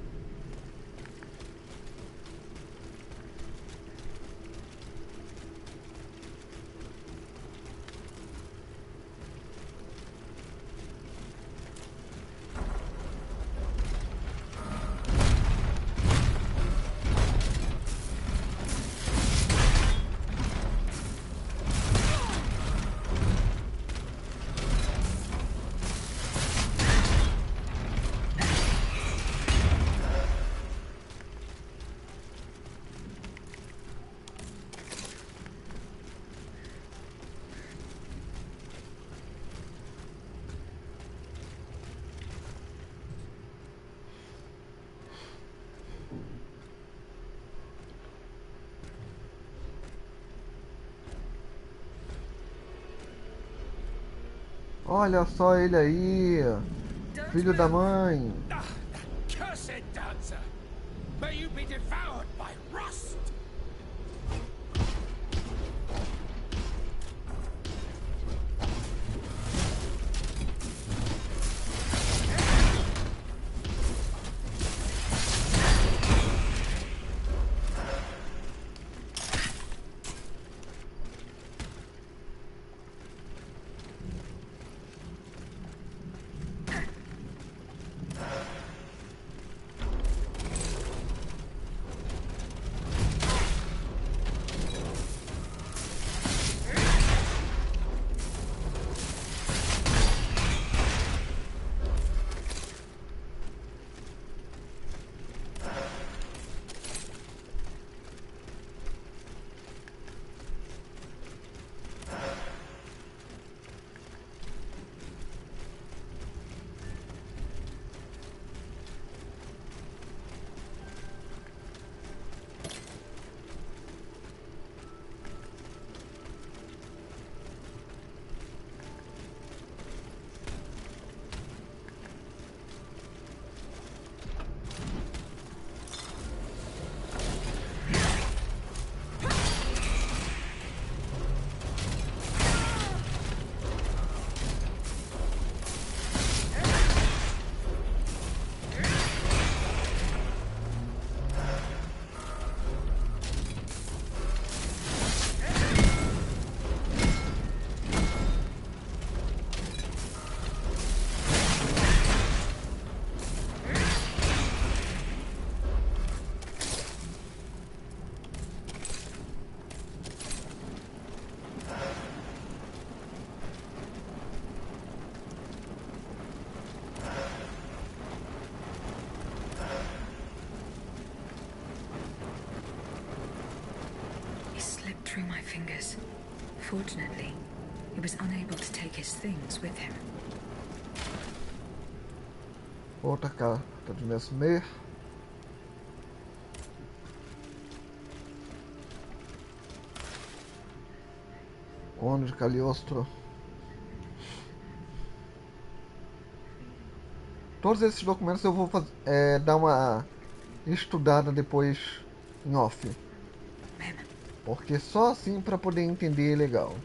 Olha só ele aí, filho da mãe. Cursed dancer! May you be devoured by rust! butchering my fingers. Fortunately, he was unable to take his things with him. Outra carta de Mesmer. Ono de Cagliostro. Todos esses documentos eu vou dar uma estudada depois em off. Porque só assim para poder entender legal.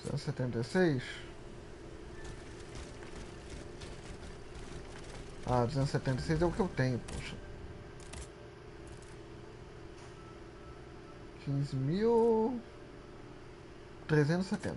R$276. Ah, 276 é o que eu tenho, poxa. 15.370.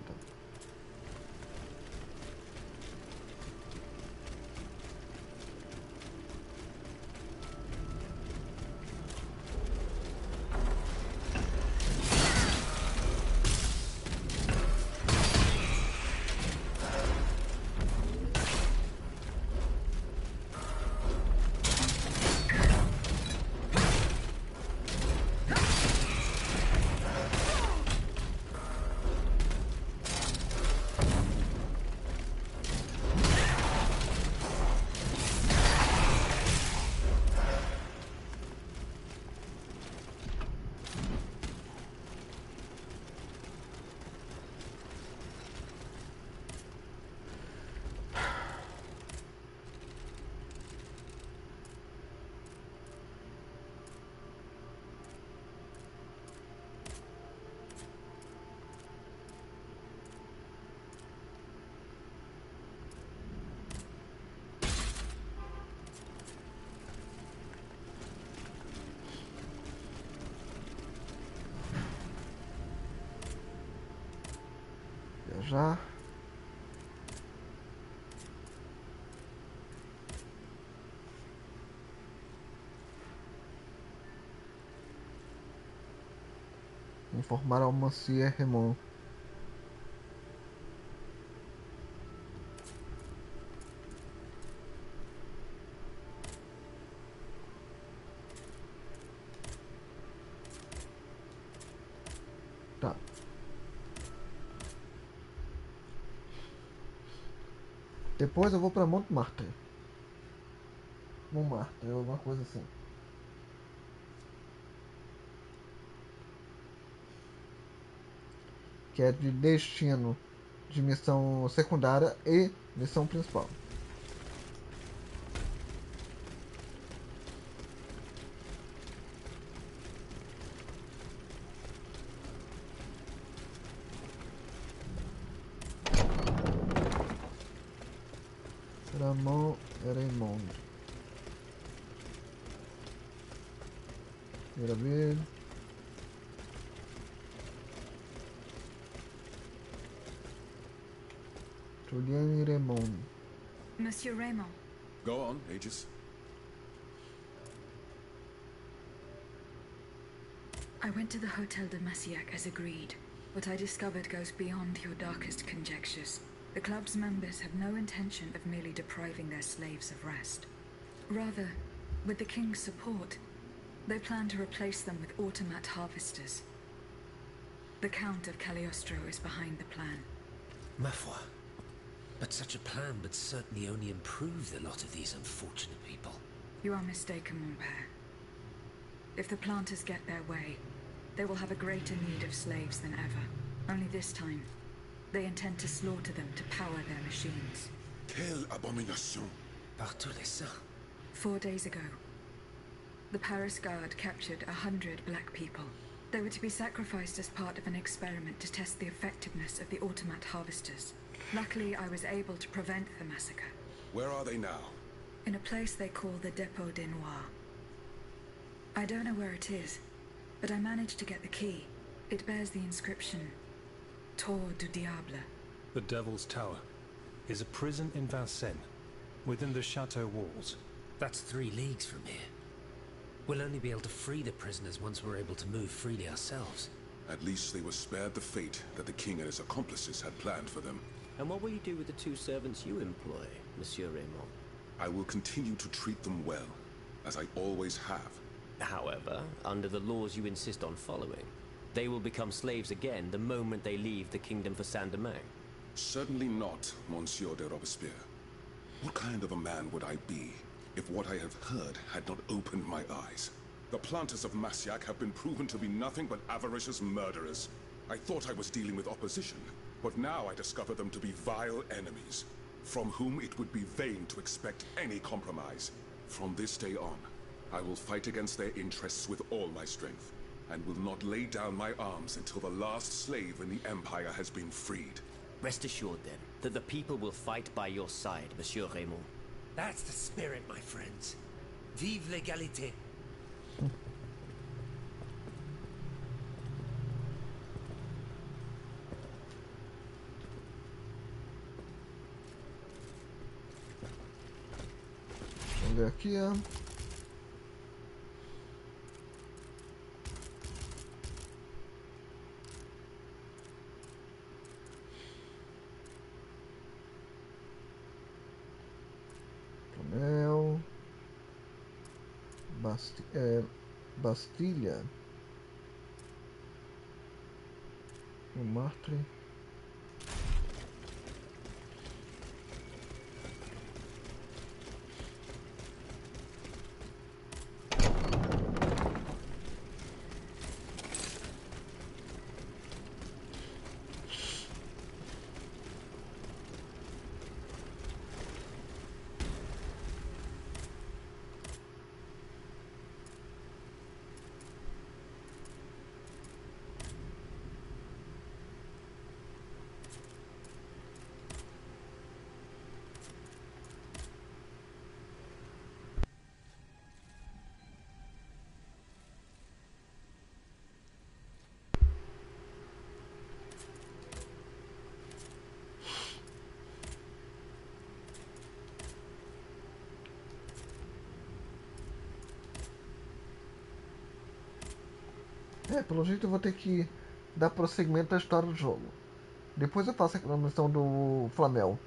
Já. Informar ao Monsieur Raymond. Tá. Depois eu vou para Montmartre. Montmartre, alguma coisa assim. Que é de destino de missão secundária e missão principal. Raymond. Mira ver. Julien Raymond. Monsieur Raymond. Go on, Aegis. I went to the Hotel de Massiac as agreed. What I discovered goes beyond your darkest conjectures. The club's members have no intention of merely depriving their slaves of rest. Rather, with the king's support, they plan to replace them with automat harvesters. The Count of Cagliostro is behind the plan. Ma foi. But such a plan would certainly only improve the lot of these unfortunate people. You are mistaken, mon père. If the planters get their way, they will have a greater need of slaves than ever. Only this time, they intend to slaughter them to power their machines. Quelle abomination! Par tous les saints. 4 days ago, the Paris Guard captured 100 black people. They were to be sacrificed as part of an experiment to test the effectiveness of the automat harvesters. Luckily, I was able to prevent the massacre. Where are they now? In a place they call the Dépôt des Noirs. I don't know where it is, but I managed to get the key. It bears the inscription, Tour du Diable. The Devil's Tower is a prison in Vincennes, within the chateau walls. That's 3 leagues from here. We'll only be able to free the prisoners once we're able to move freely ourselves. At least they were spared the fate that the king and his accomplices had planned for them. And what will you do with the 2 servants you employ, Monsieur Raymond? I will continue to treat them well, as I always have. However, under the laws you insist on following, they will become slaves again the moment they leave the kingdom for Saint-Domingue. Certainly not, Monsieur de Robespierre. What kind of a man would I be if what I have heard had not opened my eyes? The planters of Massiac have been proven to be nothing but avaricious murderers. I thought I was dealing with opposition, but now I discover them to be vile enemies, from whom it would be vain to expect any compromise. From this day on, I will fight against their interests with all my strength, and will not lay down my arms until the last slave in the Empire has been freed. Rest assured, then, that the people will fight by your side, Monsieur Raymond. That's the spirit, my friends. Vive l'égalité. Vamos ver aqui, ó. Tonel. Bastilha. Montmartre. Pelo jeito eu vou ter que dar prosseguimento à história do jogo. Depois eu faço a missão do Flamel.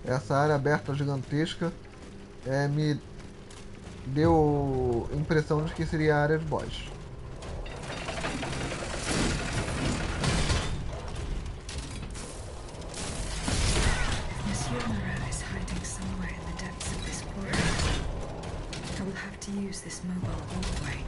Essa área aberta gigantesca me deu impressão de que seria a área de boss. Use this mobile walkway.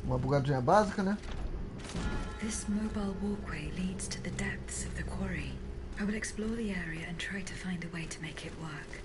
Uma bugadinha básica, né? This mobile walkway leads to the depths of the quarry. I will explore the area and try to find a way to make it work.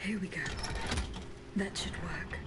Here we go. That should work.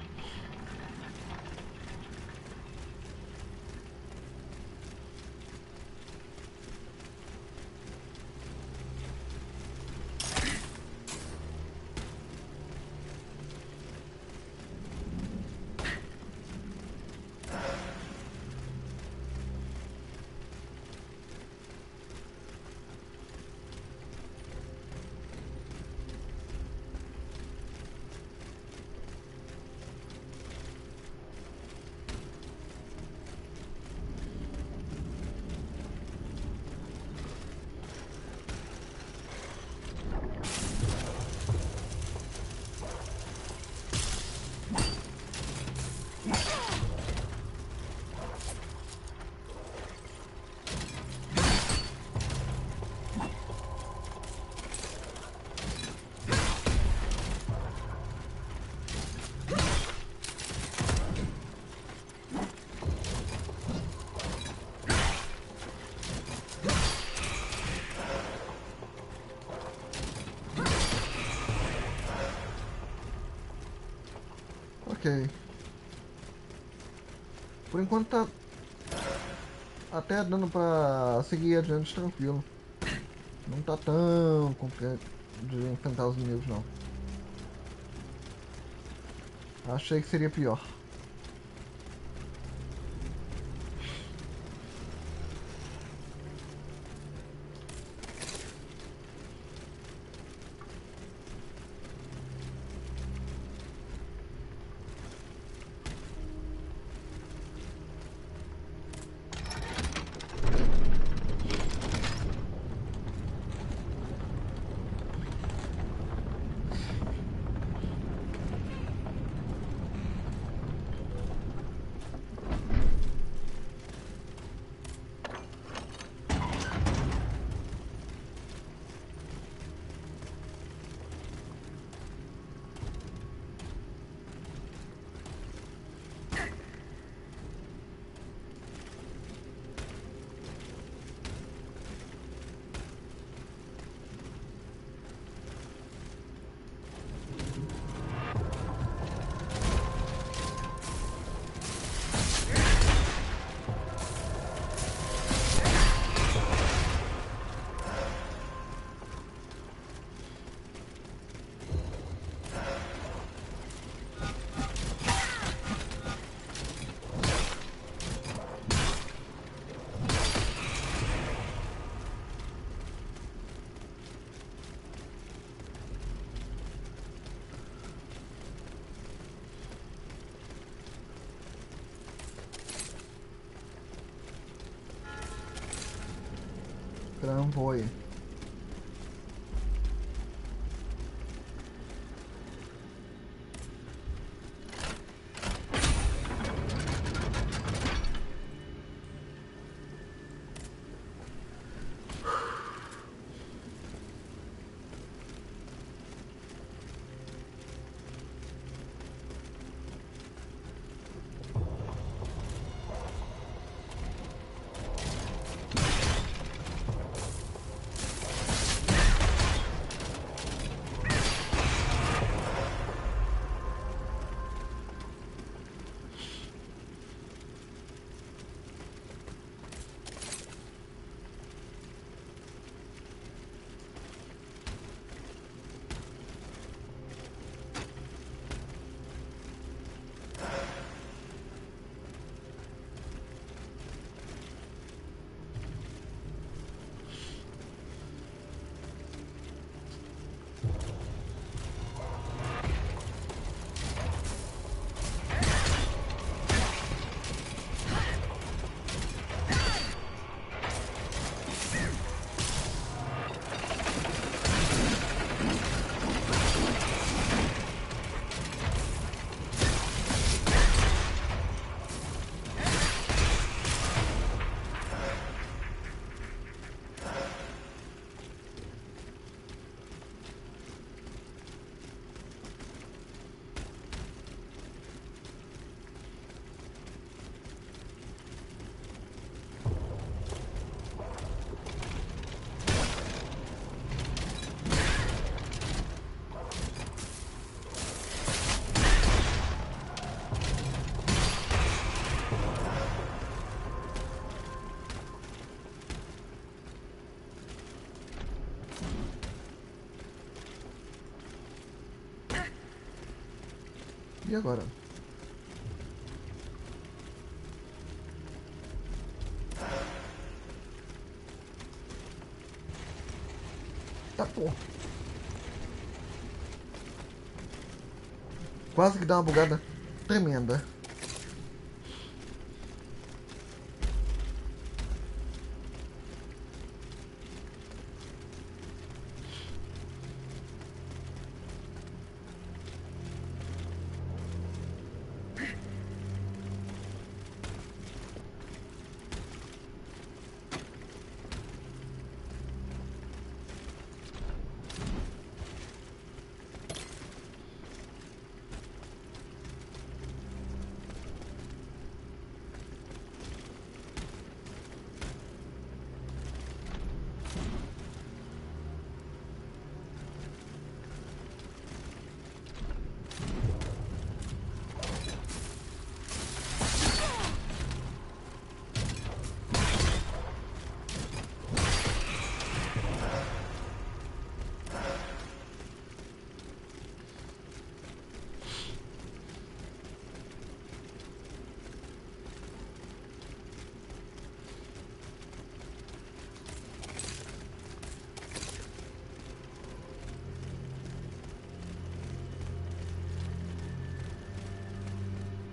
Ok. Por enquanto tá até dando pra seguir adiante tranquilo. Não tá tão complicado de enfrentar os inimigos não. Achei que seria pior. Tramvoi. E agora? Tá, pô. Quase que dá uma bugada tremenda.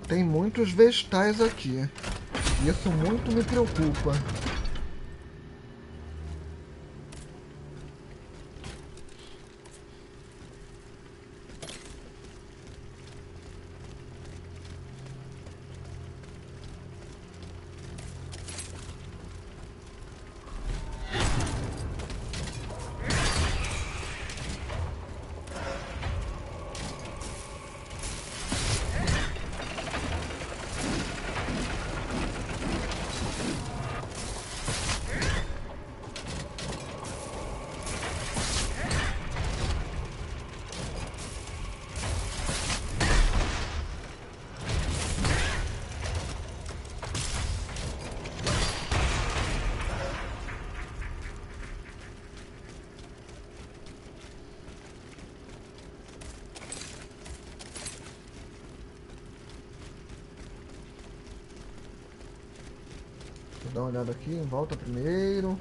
Tem muitos vegetais aqui. Isso muito me preocupa. Vou dar uma olhada aqui em volta primeiro.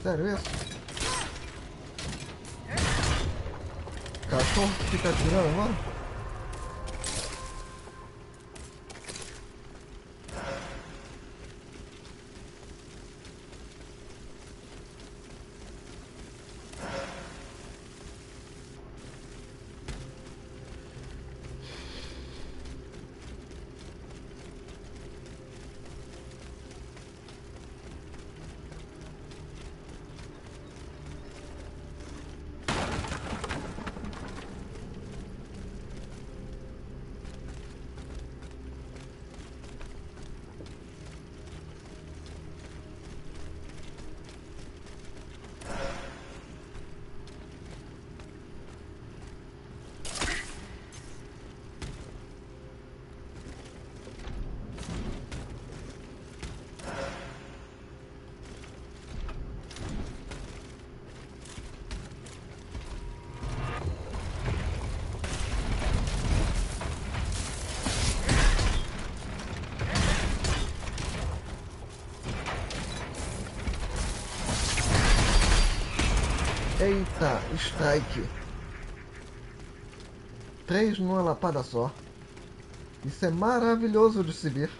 Sério isso? Cachorro que fica atirando agora? Eita, strike. 3 numa lapada só. Isso é maravilhoso de se ver.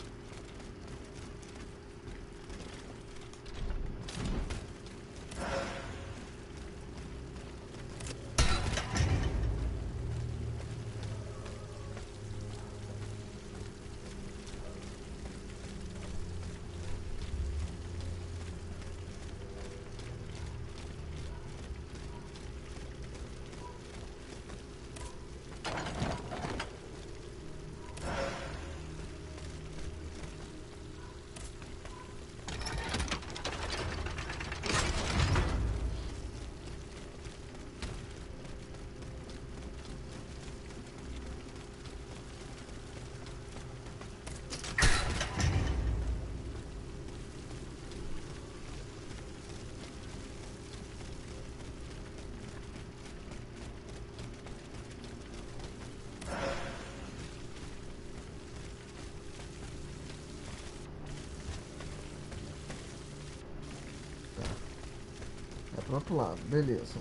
Pro outro lado, beleza.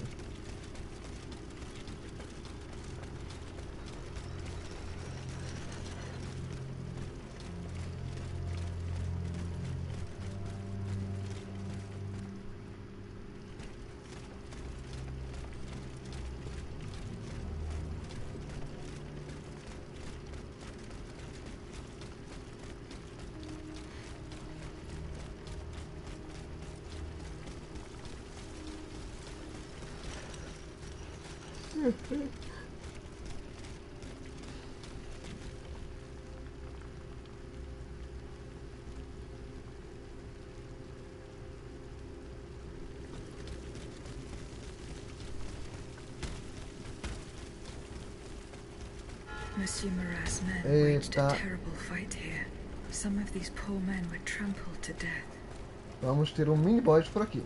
Monsieur Marat's men waged a terrible fight here. Some of these poor men were trampled to death. Vamos ter um mini boss por aqui.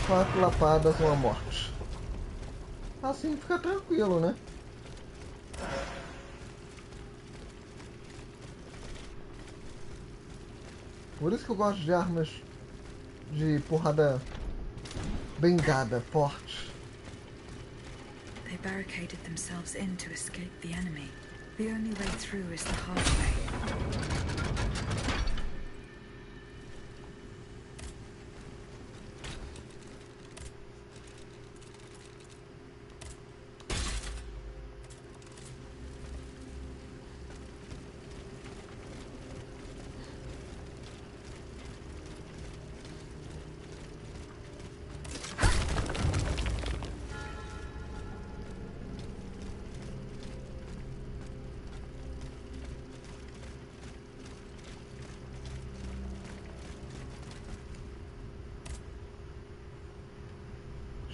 Quatro lapadas, uma morte. Assim fica tranquilo, né? Por isso que eu gosto de armas de porrada bem dada, forte. They barricaded themselves in to escape the enemy. The only way through is the hard way.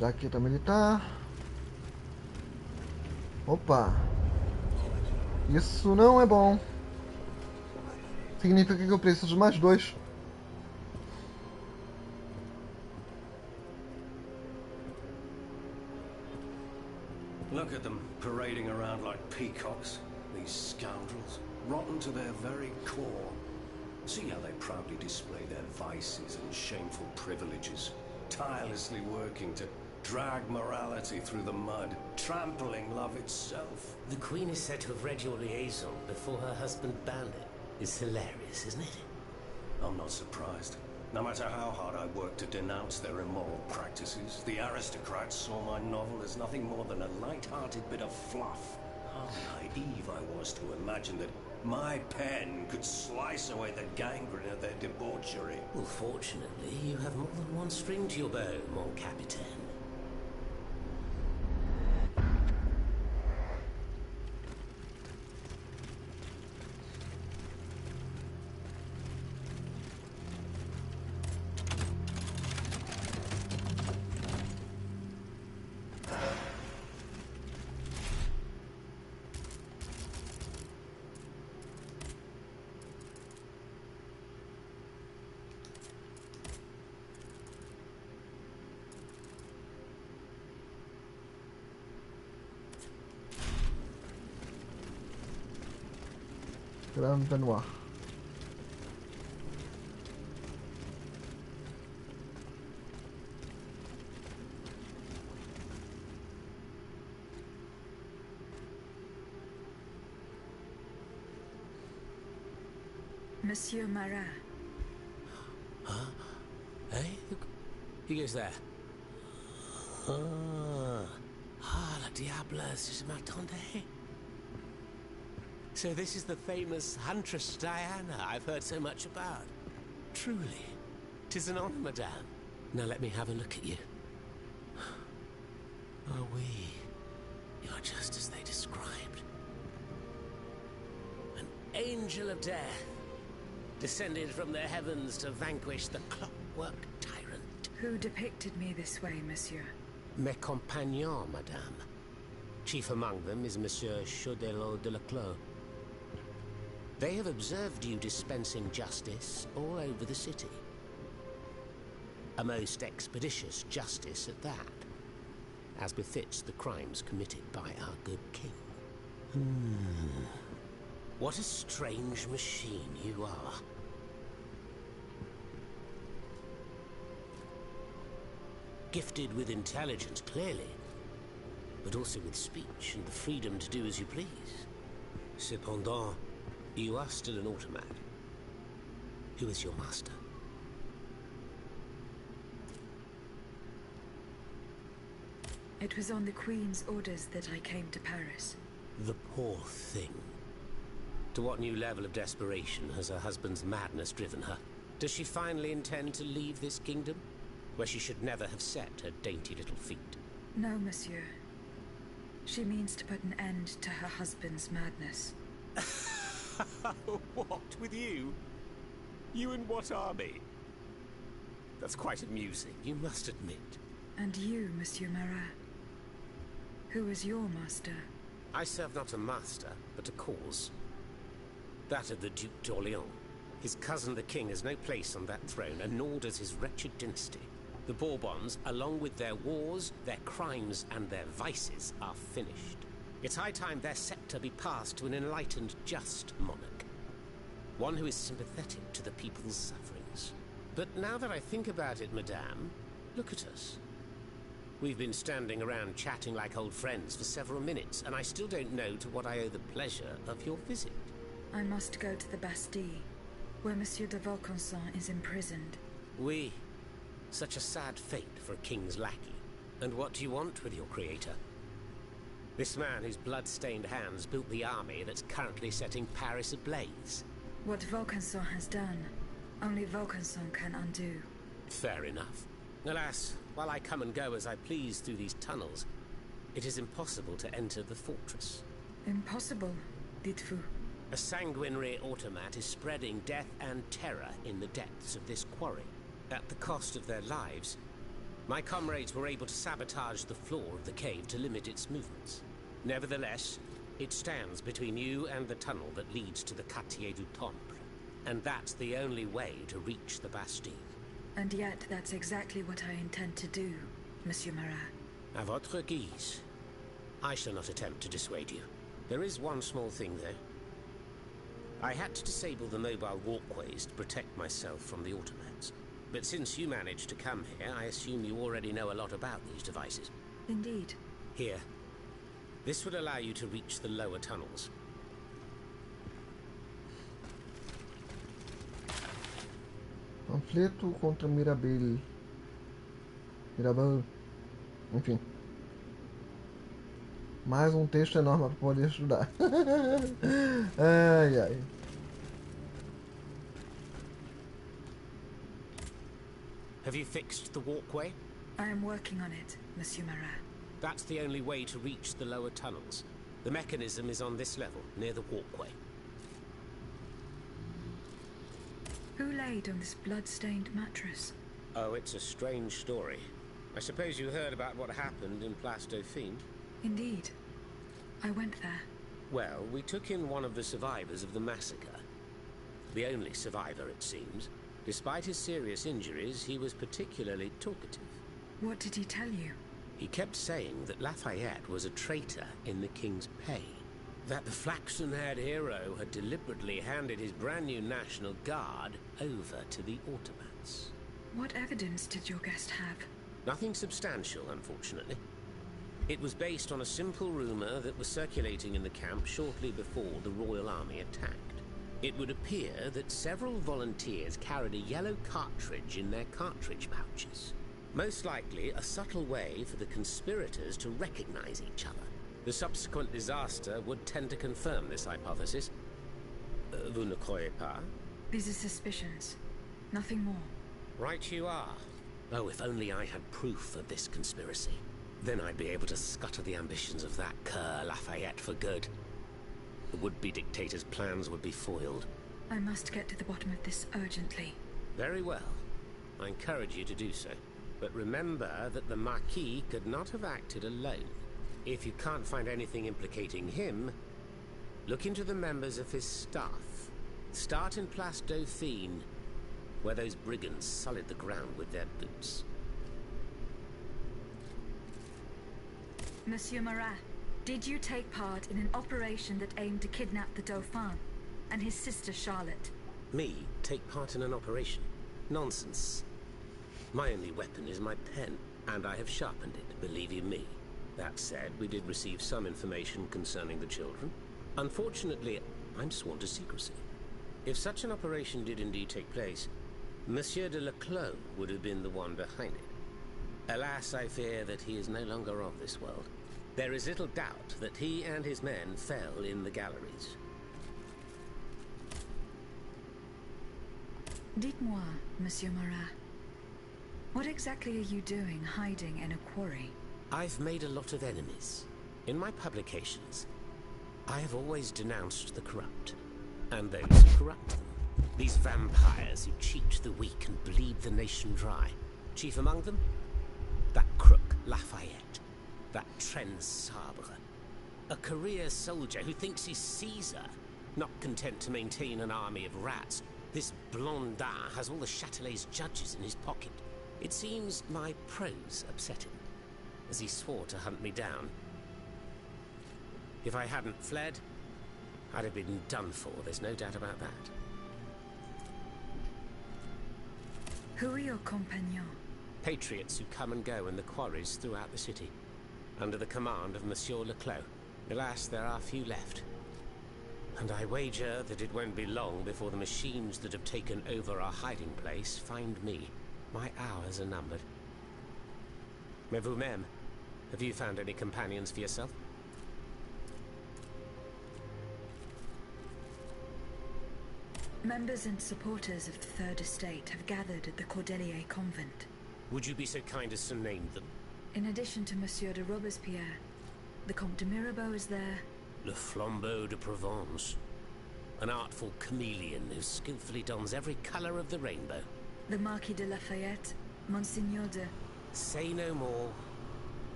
Jaqueta militar. Opa. Isso não é bom. Significa que eu preciso de mais 2. Look at them parading around like peacocks. These scoundrels, rotten to their very core. See how they proudly display their vices and shameful privileges, tirelessly working to drag morality through the mud, trampling love itself. The Queen is said to have read your liaison before her husband banned it. It's hilarious, isn't it? I'm not surprised. No matter how hard I work to denounce their immoral practices, the aristocrats saw my novel as nothing more than a light-hearted bit of fluff. How naive I was to imagine that my pen could slice away the gangrene of their debauchery. Well, fortunately, you have more than one string to your bow, mon capitaine. Grande Noir. Monsieur Marat. Huh? Hey? Who goes there? La diable, je m'attendais. So this is the famous Huntress Diana I've heard so much about. Truly, 'tis an honor, madame. Now let me have a look at you. Oh, oui. You are just as they described. An angel of death, descended from the heavens to vanquish the clockwork tyrant. Who depicted me this way, monsieur? Mes compagnons, madame. Chief among them is Monsieur Chaudelot de Leclos. They have observed you dispensing justice all over the city. A most expeditious justice at that, as befits the crimes committed by our good king. What a strange machine you are. Gifted with intelligence, clearly, but also with speech and the freedom to do as you please. Cependant, you are still an automat. Who is your master? It was on the Queen's orders that I came to Paris. The poor thing. To what new level of desperation has her husband's madness driven her? Does she finally intend to leave this kingdom, where she should never have set her dainty little feet? No, monsieur. She means to put an end to her husband's madness. What, with you? You in what army? That's quite amusing, you must admit. And you, Monsieur Marat? Who is your master? I serve not a master, but a cause. That of the Duc d'Orléans. His cousin the king has no place on that throne, and nor does his wretched dynasty. The Bourbons, along with their wars, their crimes, and their vices, are finished. It's high time their scepter be passed to an enlightened, just monarch. One who is sympathetic to the people's sufferings. But now that I think about it, madame, look at us. We've been standing around chatting like old friends for several minutes, and I still don't know to what I owe the pleasure of your visit. I must go to the Bastille, where Monsieur de Vaucanson is imprisoned. Oui. Such a sad fate for a king's lackey. And what do you want with your creator? This man whose blood-stained hands built the army that's currently setting Paris ablaze. What Vaucanson has done, only Vaucanson can undo. Fair enough. Alas, while I come and go as I please through these tunnels, it is impossible to enter the fortress. Impossible, dites-vous? A sanguinary automat is spreading death and terror in the depths of this quarry. At the cost of their lives, my comrades were able to sabotage the floor of the cave to limit its movements. Nevertheless, it stands between you and the tunnel that leads to the Quartier du Temple. And that's the only way to reach the Bastille. And yet that's exactly what I intend to do, Monsieur Marat. À votre guise. I shall not attempt to dissuade you. There is one small thing, though. I had to disable the mobile walkways to protect myself from the automats. But since you managed to come here, I assume you already know a lot about these devices. Indeed. Here. This would allow you to reach the lower tunnels. Panfleto contra Mirabel. Mirabel. Enfim. Mais um texto enorme para poder estudar. Ai, ai. Have you fixed the walkway? I am working on it, Monsieur Marat. That's the only way to reach the lower tunnels. The mechanism is on this level, near the walkway. Who laid on this blood-stained mattress? Oh, it's a strange story. I suppose you heard about what happened in Place Dauphine? Indeed. I went there. Well, we took in one of the survivors of the massacre. The only survivor, it seems. Despite his serious injuries, he was particularly talkative. What did he tell you? He kept saying that Lafayette was a traitor in the king's pay. that the flaxen-haired hero had deliberately handed his brand new National Guard over to the Ottomans. What evidence did your guest have? Nothing substantial, unfortunately. It was based on a simple rumor that was circulating in the camp shortly before the Royal Army attacked. It would appear that several volunteers carried a yellow cartridge in their cartridge pouches. Most likely a subtle way for the conspirators to recognize each other. The subsequent disaster would tend to confirm this hypothesis. Vous ne croyez pas? These are suspicions. Nothing more. Right you are. Oh, if only I had proof of this conspiracy. Then I'd be able to scutter the ambitions of that cur Lafayette for good. The would-be dictator's plans would be foiled. I must get to the bottom of this urgently. Very well. I encourage you to do so. But remember that the Marquis could not have acted alone. If you can't find anything implicating him, look into the members of his staff. Start in Place Dauphine, where those brigands sullied the ground with their boots. Monsieur Marat, did you take part in an operation that aimed to kidnap the Dauphin and his sister Charlotte? Me take part in an operation? Nonsense. My only weapon is my pen, and I have sharpened it, believe you me. That said, we did receive some information concerning the children. Unfortunately, I'm sworn to secrecy. If such an operation did indeed take place, Monsieur de Leclos would have been the one behind it. Alas, I fear that he is no longer of this world. There is little doubt that he and his men fell in the galleries. Dites-moi, Monsieur Marat, what exactly are you doing hiding in a quarry? I've made a lot of enemies. In my publications, I have always denounced the corrupt, and those who corrupt them. These vampires who cheat the weak and bleed the nation dry. Chief among them, that crook Lafayette, that Tren Sabre. A career soldier who thinks he's Caesar, not content to maintain an army of rats. This Blondin has all the Châtelet's judges in his pocket. It seems my prose upset him, as he swore to hunt me down. If I hadn't fled, I'd have been done for, there's no doubt about that. Who are your compagnons? Patriots who come and go in the quarries throughout the city, under the command of Monsieur Leclos. Alas, there are few left. And I wager that it won't be long before the machines that have taken over our hiding place find me. My hours are numbered. Mais vous-même, have you found any companions for yourself? Members and supporters of the Third Estate have gathered at the Cordelier Convent. Would you be so kind as to name them? In addition to Monsieur de Robespierre, the Comte de Mirabeau is there. Le Flambeau de Provence. An artful chameleon who skillfully dons every colour of the rainbow. The Marquis de Lafayette, Monsignor de... Say no more.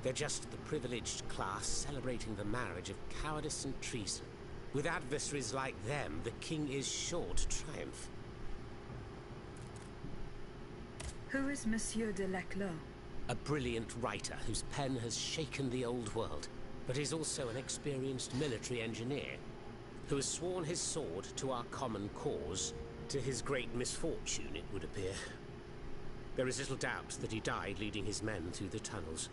They're just the privileged class celebrating the marriage of cowardice and treason. With adversaries like them, the king is sure to triumph. Who is Monsieur de Leclos? A brilliant writer whose pen has shaken the old world, but is also an experienced military engineer who has sworn his sword to our common cause, to his great misfortune, it would appear. There is little doubt that he died leading his men through the tunnels.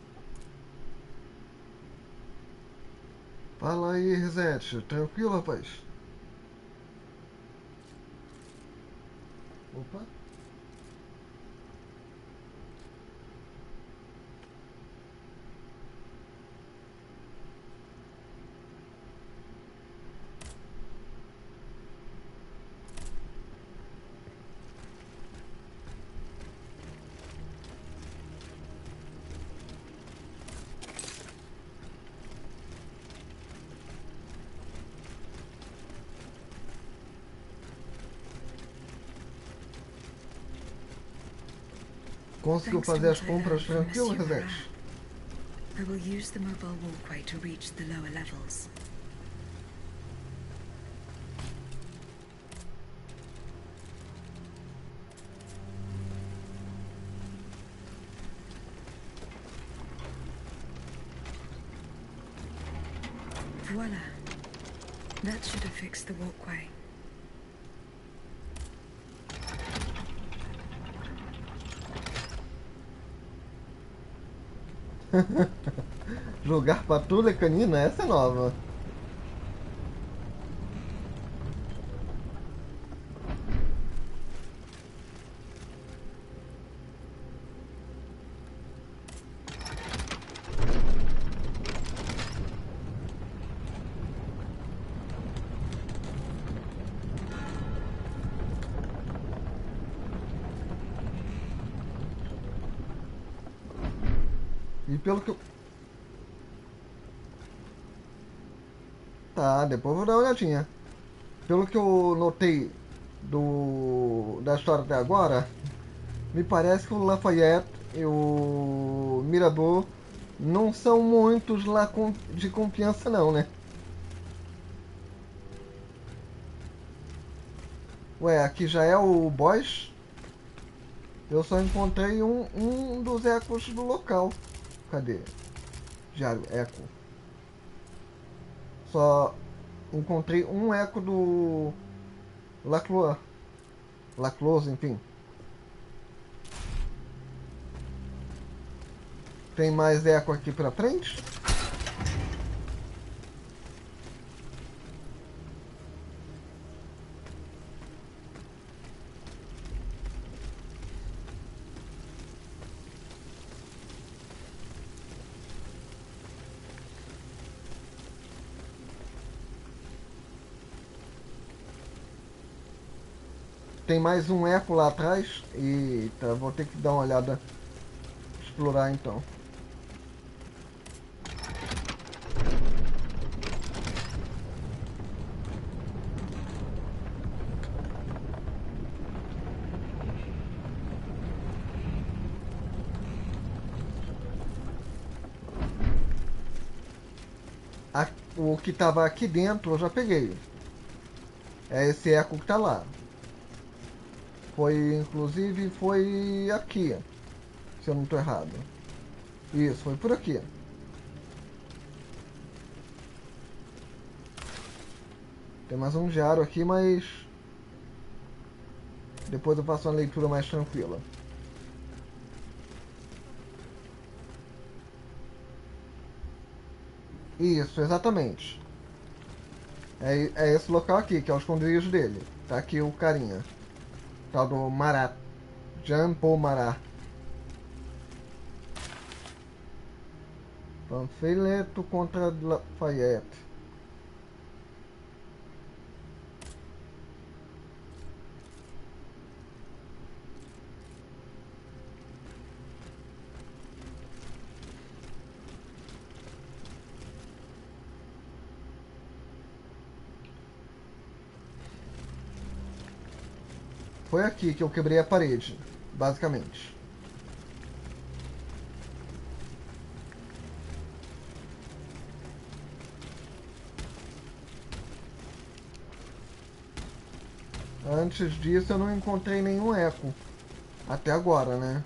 Fala aí, Rezete. Tranquilo, rapaz? Opa. Conseguiu fazer as compras tranquilo, Rezete? I will use the mobile walkway to reach the lower levels. Voila. That should have fixed the walkway. Jogar patrulha canina, essa é nova. E pelo que eu... Tá, depois eu vou dar uma olhadinha. Pelo que eu notei da história até agora, me parece que o Lafayette e o Mirador não são muitos lá de confiança não, né? Ué, aqui já é o boss? Eu só encontrei um dos ecos do local. Cadê? Diário, eco. Só encontrei um eco do Lacroix, enfim. Tem mais eco aqui pra frente? Tem mais um eco lá atrás. Eita, vou ter que dar uma olhada. Explorar então. O que estava aqui dentro eu já peguei. É esse eco que tá lá. Inclusive foi aqui, se eu não estou errado. Isso, foi por aqui. Tem mais um diário aqui, mas depois eu faço uma leitura mais tranquila. Isso, exatamente. É esse local aqui, que é o esconderijo dele. Tá aqui o carinha. Tal do Marat. Jean Paul Marat. Panfleto contra Lafayette. Foi aqui que eu quebrei a parede, basicamente. Antes disso eu não encontrei nenhum eco. Até agora, né?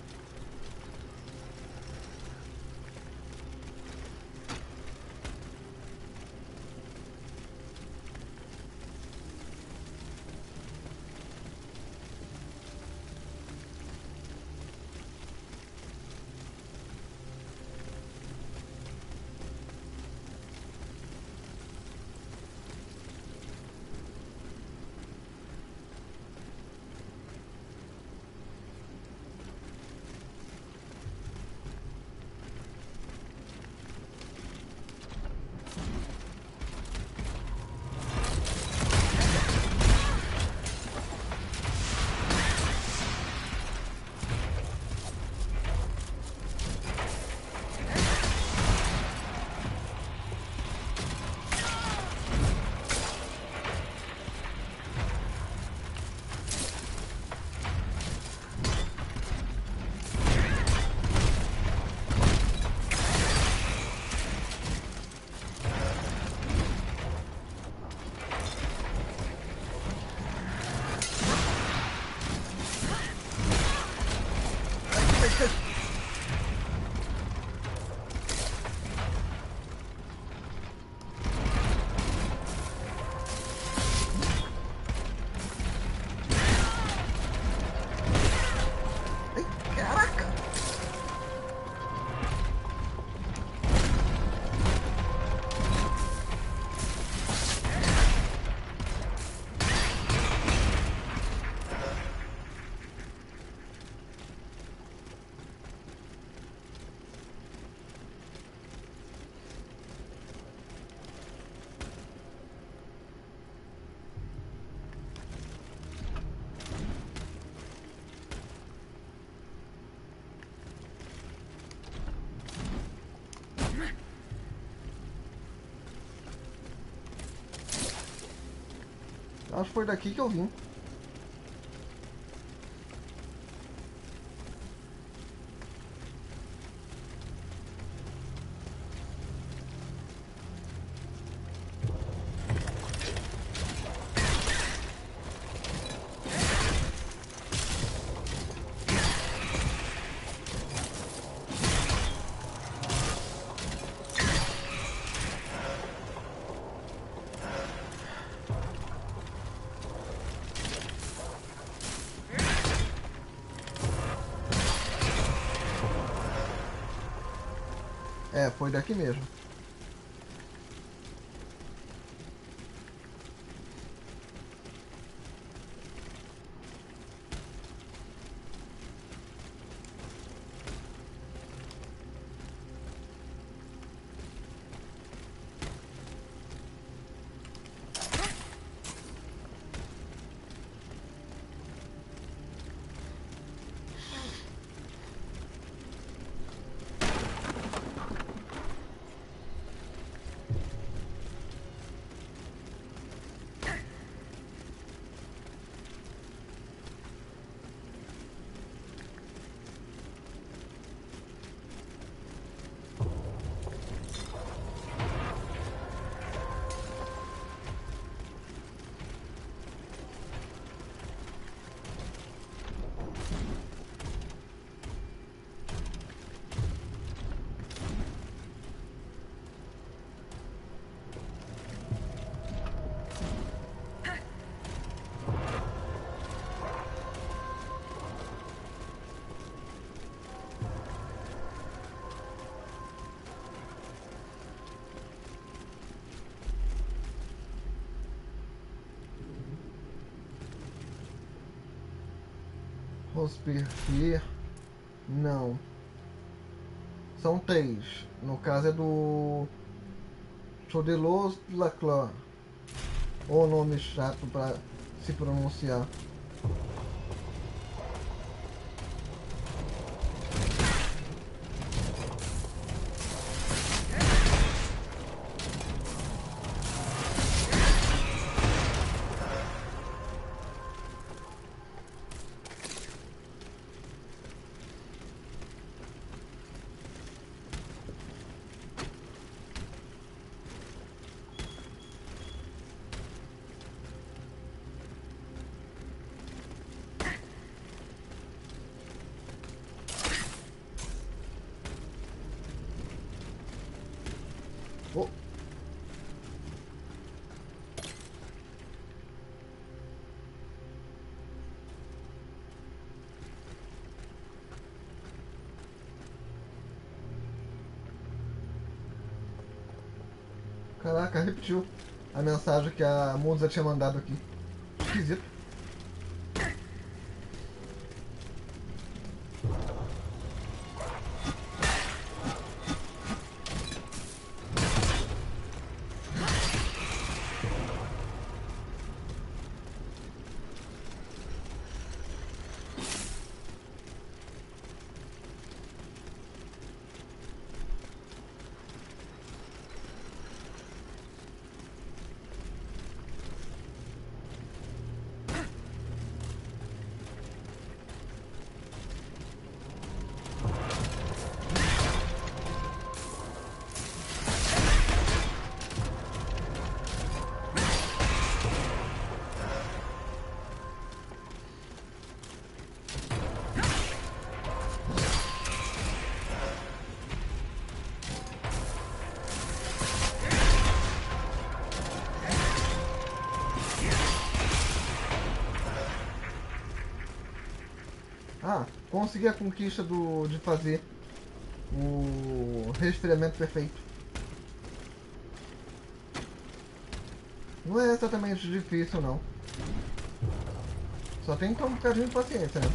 Acho que foi daqui que eu vim. É, foi daqui mesmo. Robespierre. Não. São 3. No caso é do Chodelos Lacroix. Ou nome chato para se pronunciar. Oh. Caraca, repetiu a mensagem que a Musa tinha mandado aqui. Esquisito. Ah, consegui a conquista de fazer o resfriamento perfeito. Não é exatamente difícil, não. Só tem que ter um bocadinho de paciência, né?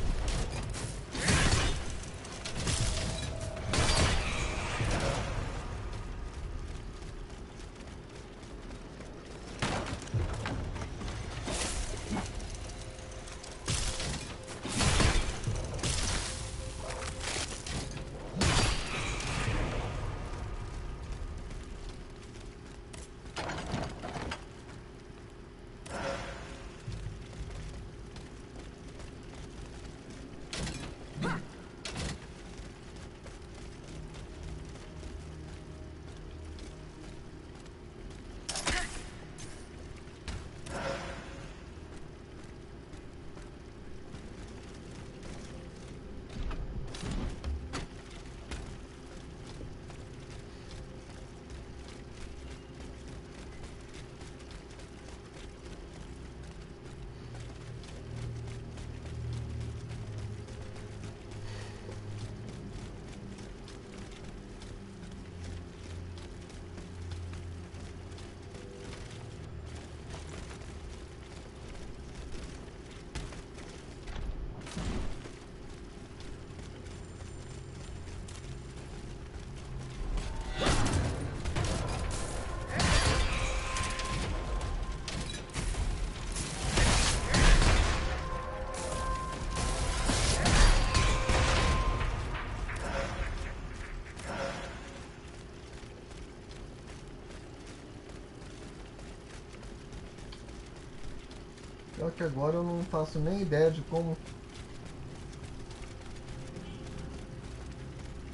Só que agora eu não faço nem ideia de como.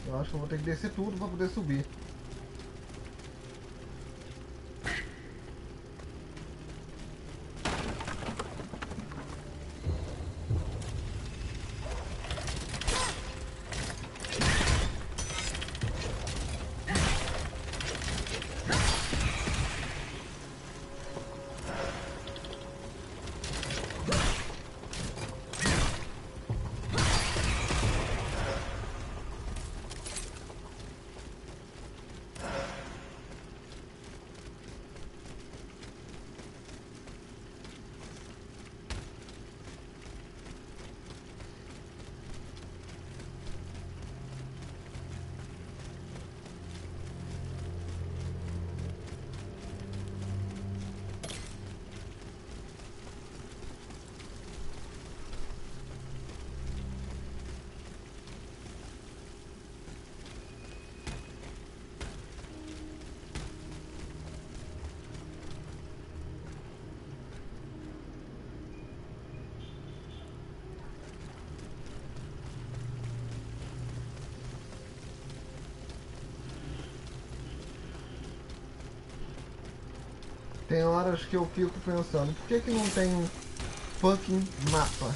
Eu acho que eu vou ter que descer tudo para poder subir. Tem horas que eu fico pensando, por que não tem um fucking mapa?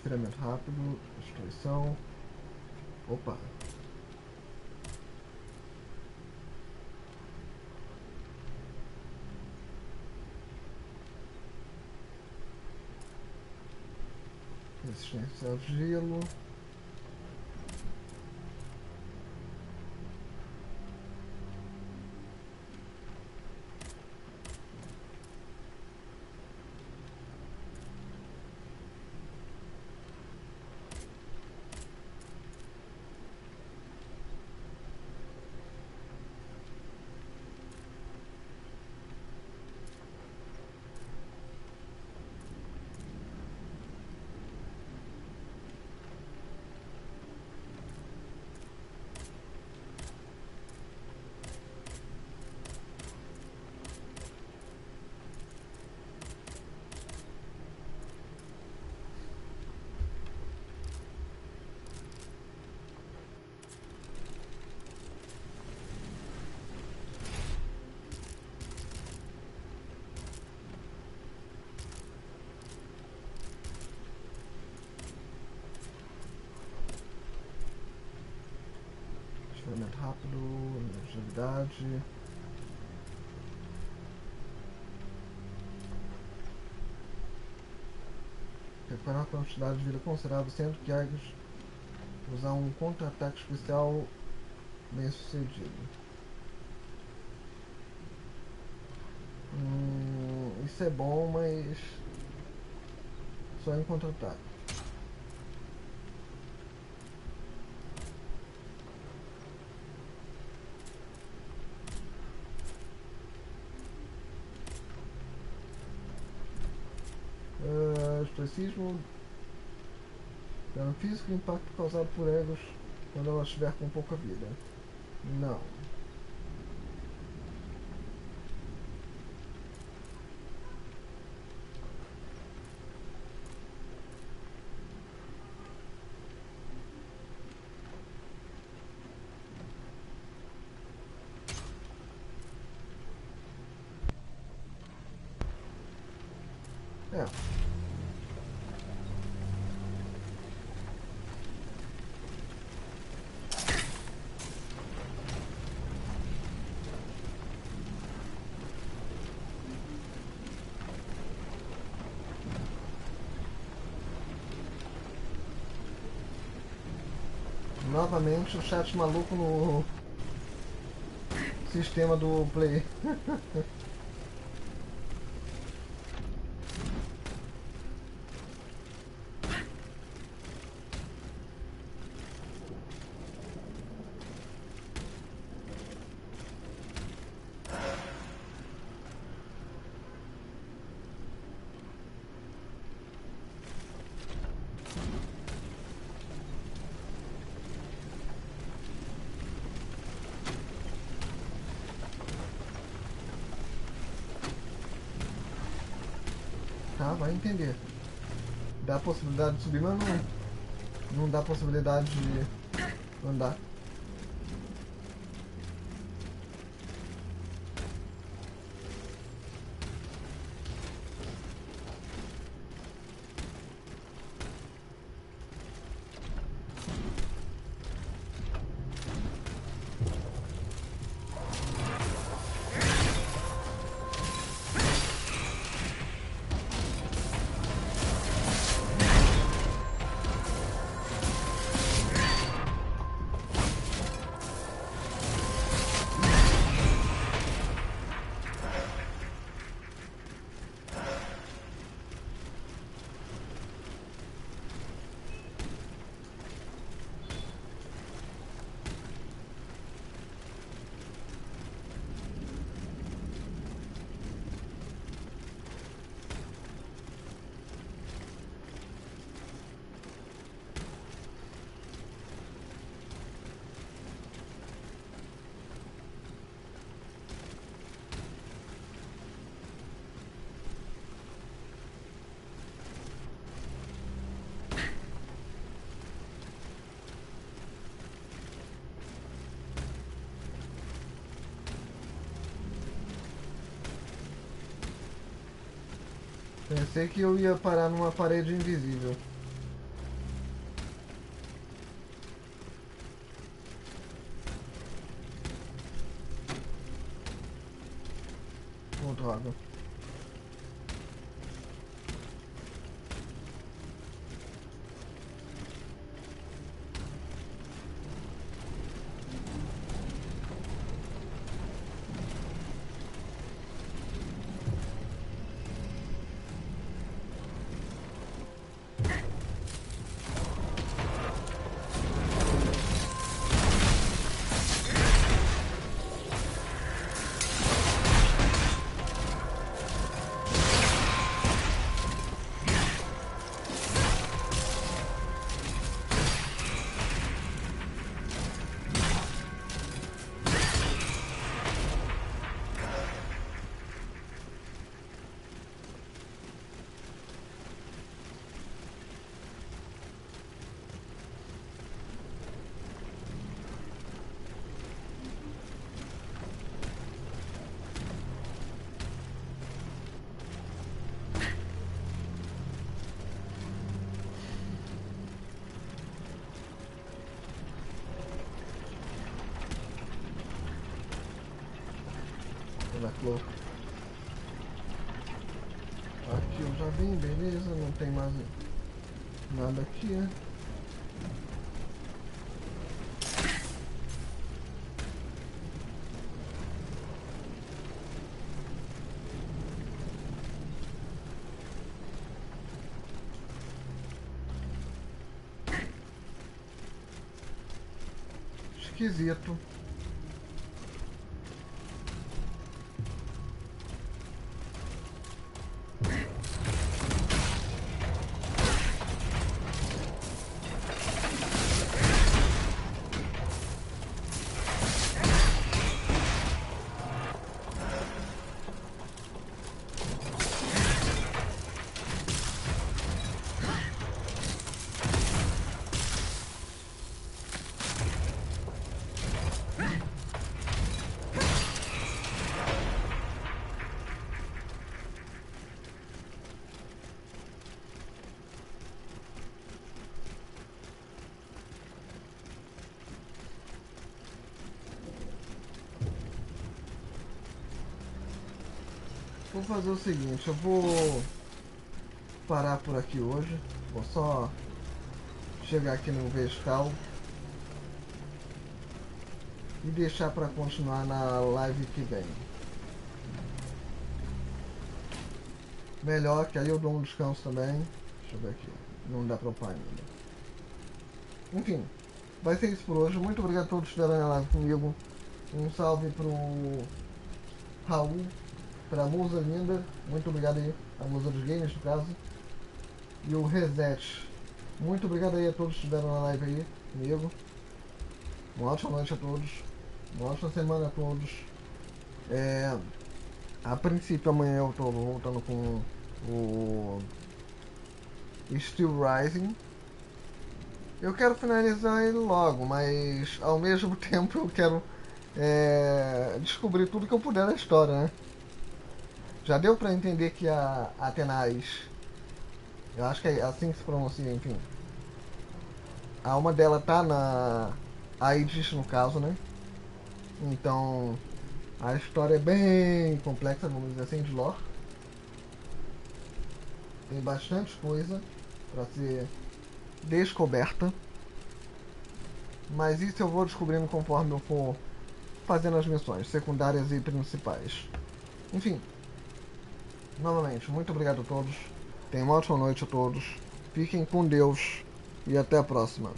Resfriamento rápido, destruição. Opa. Resistência ao gelo. Resfriamento rápido, agilidade. Recuperar a quantidade de vida considerável, sendo que Aegis usar um contra-ataque especial bem sucedido. Isso é bom, mas só em contra-ataque. Estoicismo, dano físico e impacto causado por egos quando ela estiver com pouca vida. Não. É. Novamente o chat maluco no sistema do Play. Tá, vai entender. Dá a possibilidade de subir, mas não dá a possibilidade de andar. Pensei que eu ia parar numa parede invisível. droga. Aqui eu já vim, beleza, não tem mais nada aqui. Esquisito. Vou fazer o seguinte, eu vou parar por aqui hoje. Vou só chegar aqui no Vestal e deixar para continuar na live que vem. Melhor, que aí eu dou um descanso também. Deixa eu ver aqui. Não dá para upar ainda. Enfim, vai ser isso por hoje. Muito obrigado a todos que estiveram na live comigo. Um salve pro Raul, pra Musa Linda. Muito obrigado aí, a Musa dos Games no caso. E o Reset. Muito obrigado aí a todos que estiveram na live aí comigo. Uma ótima noite a todos. Uma ótima semana a todos. A princípio amanhã eu tô voltando com o Steelrising. Eu quero finalizar ele logo, mas ao mesmo tempo eu quero descobrir tudo que eu puder na história, né? Já deu pra entender que a Atenais, eu acho que é assim que se pronuncia, enfim, a alma dela tá na Aegis no caso, né? Então a história é bem complexa, vamos dizer assim, de lore. Tem bastante coisa pra ser descoberta. Mas isso eu vou descobrindo conforme eu for fazendo as missões secundárias e principais. Enfim, novamente, muito obrigado a todos. Tenham uma ótima noite a todos. Fiquem com Deus e até a próxima.